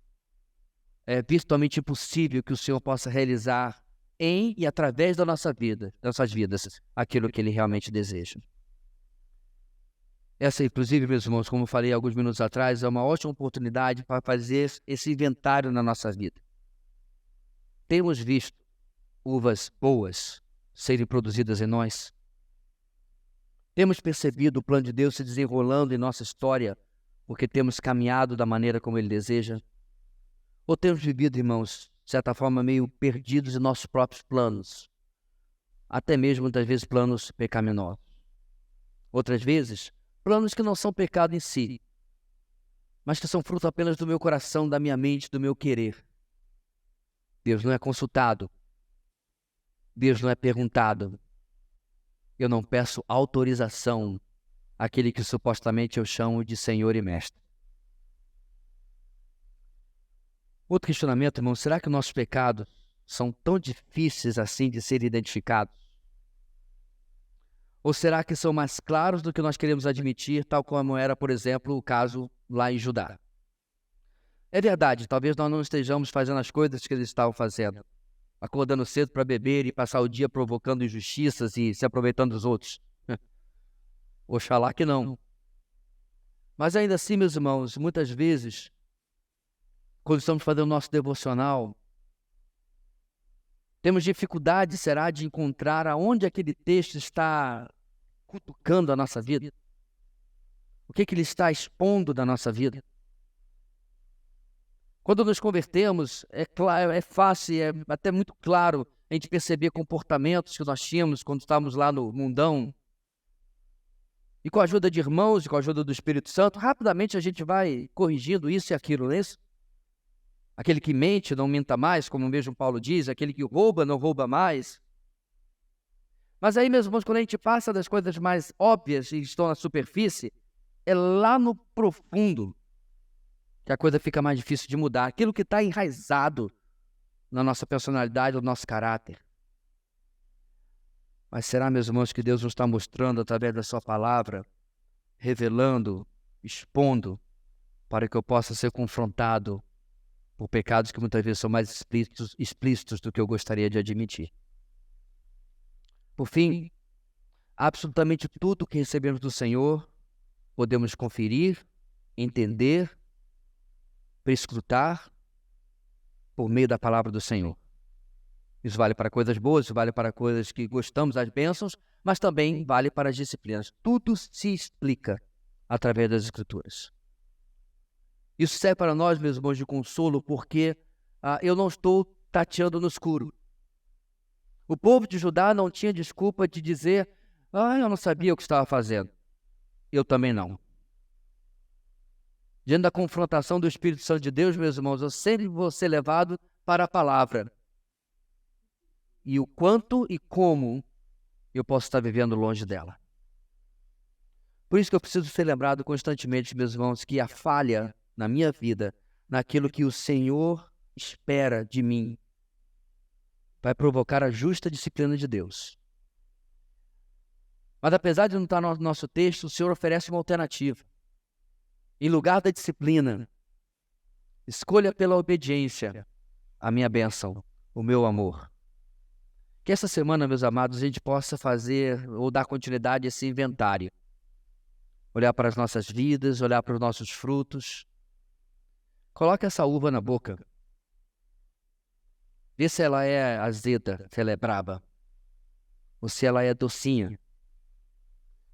é virtualmente impossível que o Senhor possa realizar em e através da nossa vida, das nossas vidas, aquilo que Ele realmente deseja. Essa, inclusive, meus irmãos, como eu falei alguns minutos atrás, é uma ótima oportunidade para fazer esse inventário na nossa vida. Temos visto uvas boas serem produzidas em nós? Temos percebido o plano de Deus se desenrolando em nossa história porque temos caminhado da maneira como Ele deseja? Ou temos vivido, irmãos, de certa forma, meio perdidos em nossos próprios planos, até mesmo muitas vezes planos pecaminosos. Outras vezes, planos que não são pecado em si, mas que são fruto apenas do meu coração, da minha mente, do meu querer. Deus não é consultado. Deus não é perguntado. Eu não peço autorização àquele que supostamente eu chamo de Senhor e Mestre. Outro questionamento, irmão, será que nossos pecados são tão difíceis assim de serem identificados? Ou será que são mais claros do que nós queremos admitir, tal como era, por exemplo, o caso lá em Judá? É verdade, talvez nós não estejamos fazendo as coisas que eles estavam fazendo, acordando cedo para beber e passar o dia provocando injustiças e se aproveitando dos outros. Oxalá que não. Mas ainda assim, meus irmãos, muitas vezes, quando estamos fazendo o nosso devocional, temos dificuldade, será, de encontrar aonde aquele texto está cutucando a nossa vida. O que ele está expondo da nossa vida. Quando nos convertemos, é claro, é fácil, é até muito claro a gente perceber comportamentos que nós tínhamos quando estávamos lá no mundão. E com a ajuda de irmãos e com a ajuda do Espírito Santo, rapidamente a gente vai corrigindo isso e aquilo, não é isso? Aquele que mente, não minta mais, como mesmo Paulo diz. Aquele que rouba, não rouba mais. Mas aí, meus irmãos, quando a gente passa das coisas mais óbvias e estão na superfície, é lá no profundo que a coisa fica mais difícil de mudar. Aquilo que está enraizado na nossa personalidade, no nosso caráter. Mas será, meus irmãos, que Deus nos está mostrando através da sua palavra, revelando, expondo, para que eu possa ser confrontado por pecados que muitas vezes são mais explícitos do que eu gostaria de admitir. Por fim, absolutamente tudo que recebemos do Senhor, podemos conferir, entender, perscrutar por meio da palavra do Senhor. Isso vale para coisas boas, isso vale para coisas que gostamos, as bênçãos, mas também vale para as disciplinas. Tudo se explica através das Escrituras. Isso serve para nós, meus irmãos, de consolo, porque eu não estou tateando no escuro. O povo de Judá não tinha desculpa de dizer, eu não sabia o que estava fazendo. Eu também não. Diante da confrontação do Espírito Santo de Deus, meus irmãos, eu sempre vou ser levado para a palavra. E o quanto e como eu posso estar vivendo longe dela. Por isso que eu preciso ser lembrado constantemente, meus irmãos, que a falha na minha vida, naquilo que o Senhor espera de mim, vai provocar a justa disciplina de Deus. Mas apesar de não estar no nosso texto, o Senhor oferece uma alternativa. Em lugar da disciplina, escolha pela obediência a minha bênção, o meu amor. Que essa semana, meus amados, a gente possa fazer ou dar continuidade a esse inventário. Olhar para as nossas vidas, olhar para os nossos frutos. Coloque essa uva na boca. Vê se ela é azeda, se ela é braba. Ou se ela é docinha.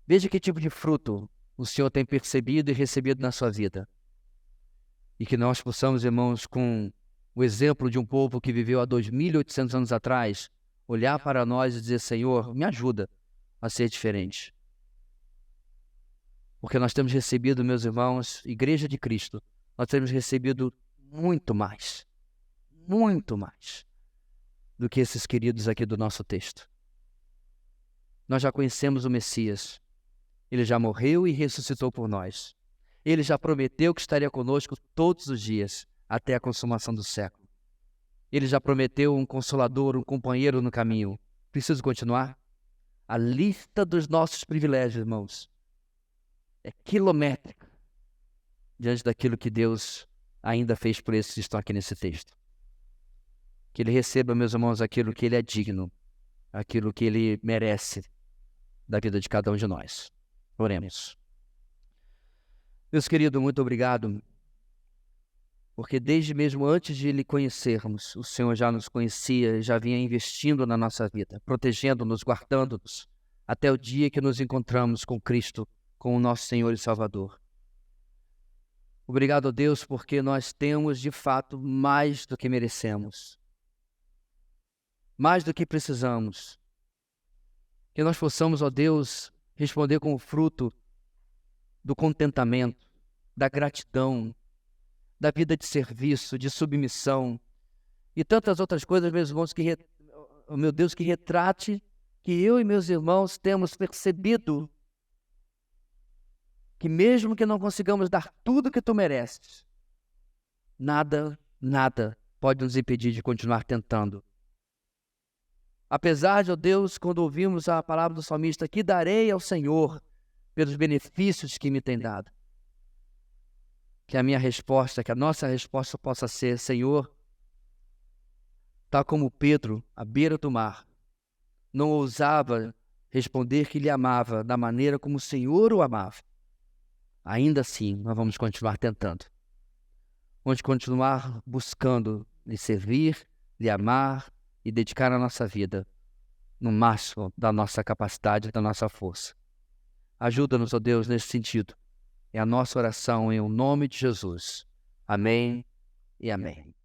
Veja que tipo de fruto o Senhor tem percebido e recebido na sua vida. E que nós possamos, irmãos, com o exemplo de um povo que viveu há 2.800 anos atrás, olhar para nós e dizer, Senhor, me ajuda a ser diferente. Porque nós temos recebido, meus irmãos, Igreja de Cristo, nós temos recebido muito mais do que esses queridos aqui do nosso texto. Nós já conhecemos o Messias. Ele já morreu e ressuscitou por nós. Ele já prometeu que estaria conosco todos os dias, até a consumação do século. Ele já prometeu um consolador, um companheiro no caminho. Preciso continuar? A lista dos nossos privilégios, irmãos, é quilométrica diante daquilo que Deus ainda fez por esses que estão aqui nesse texto. Que Ele receba, meus irmãos, aquilo que Ele é digno, aquilo que Ele merece da vida de cada um de nós. Oremos. Meus queridos, muito obrigado, porque desde mesmo antes de Lhe conhecermos, o Senhor já nos conhecia, já vinha investindo na nossa vida, protegendo-nos, guardando-nos, até o dia que nos encontramos com Cristo, com o nosso Senhor e Salvador. Obrigado, Deus, porque nós temos, de fato, mais do que merecemos, mais do que precisamos, Que nós possamos, ó Deus, responder com o fruto do contentamento, da gratidão, da vida de serviço, de submissão e tantas outras coisas, meus irmãos, meu Deus, que retrate que eu e meus irmãos temos percebido que mesmo que não consigamos dar tudo que tu mereces, nada pode nos impedir de continuar tentando. Apesar de, ó Deus, quando ouvimos a palavra do salmista, que darei ao Senhor pelos benefícios que me tem dado, que a minha resposta, que a nossa resposta possa ser: Senhor, tal como Pedro, à beira do mar, não ousava responder que lhe amava da maneira como o Senhor o amava, ainda assim nós vamos continuar tentando. Vamos continuar buscando lhe servir, lhe amar e dedicar a nossa vida no máximo da nossa capacidade, da nossa força. Ajuda-nos, ó Deus, nesse sentido. É a nossa oração em nome de Jesus. Amém e amém.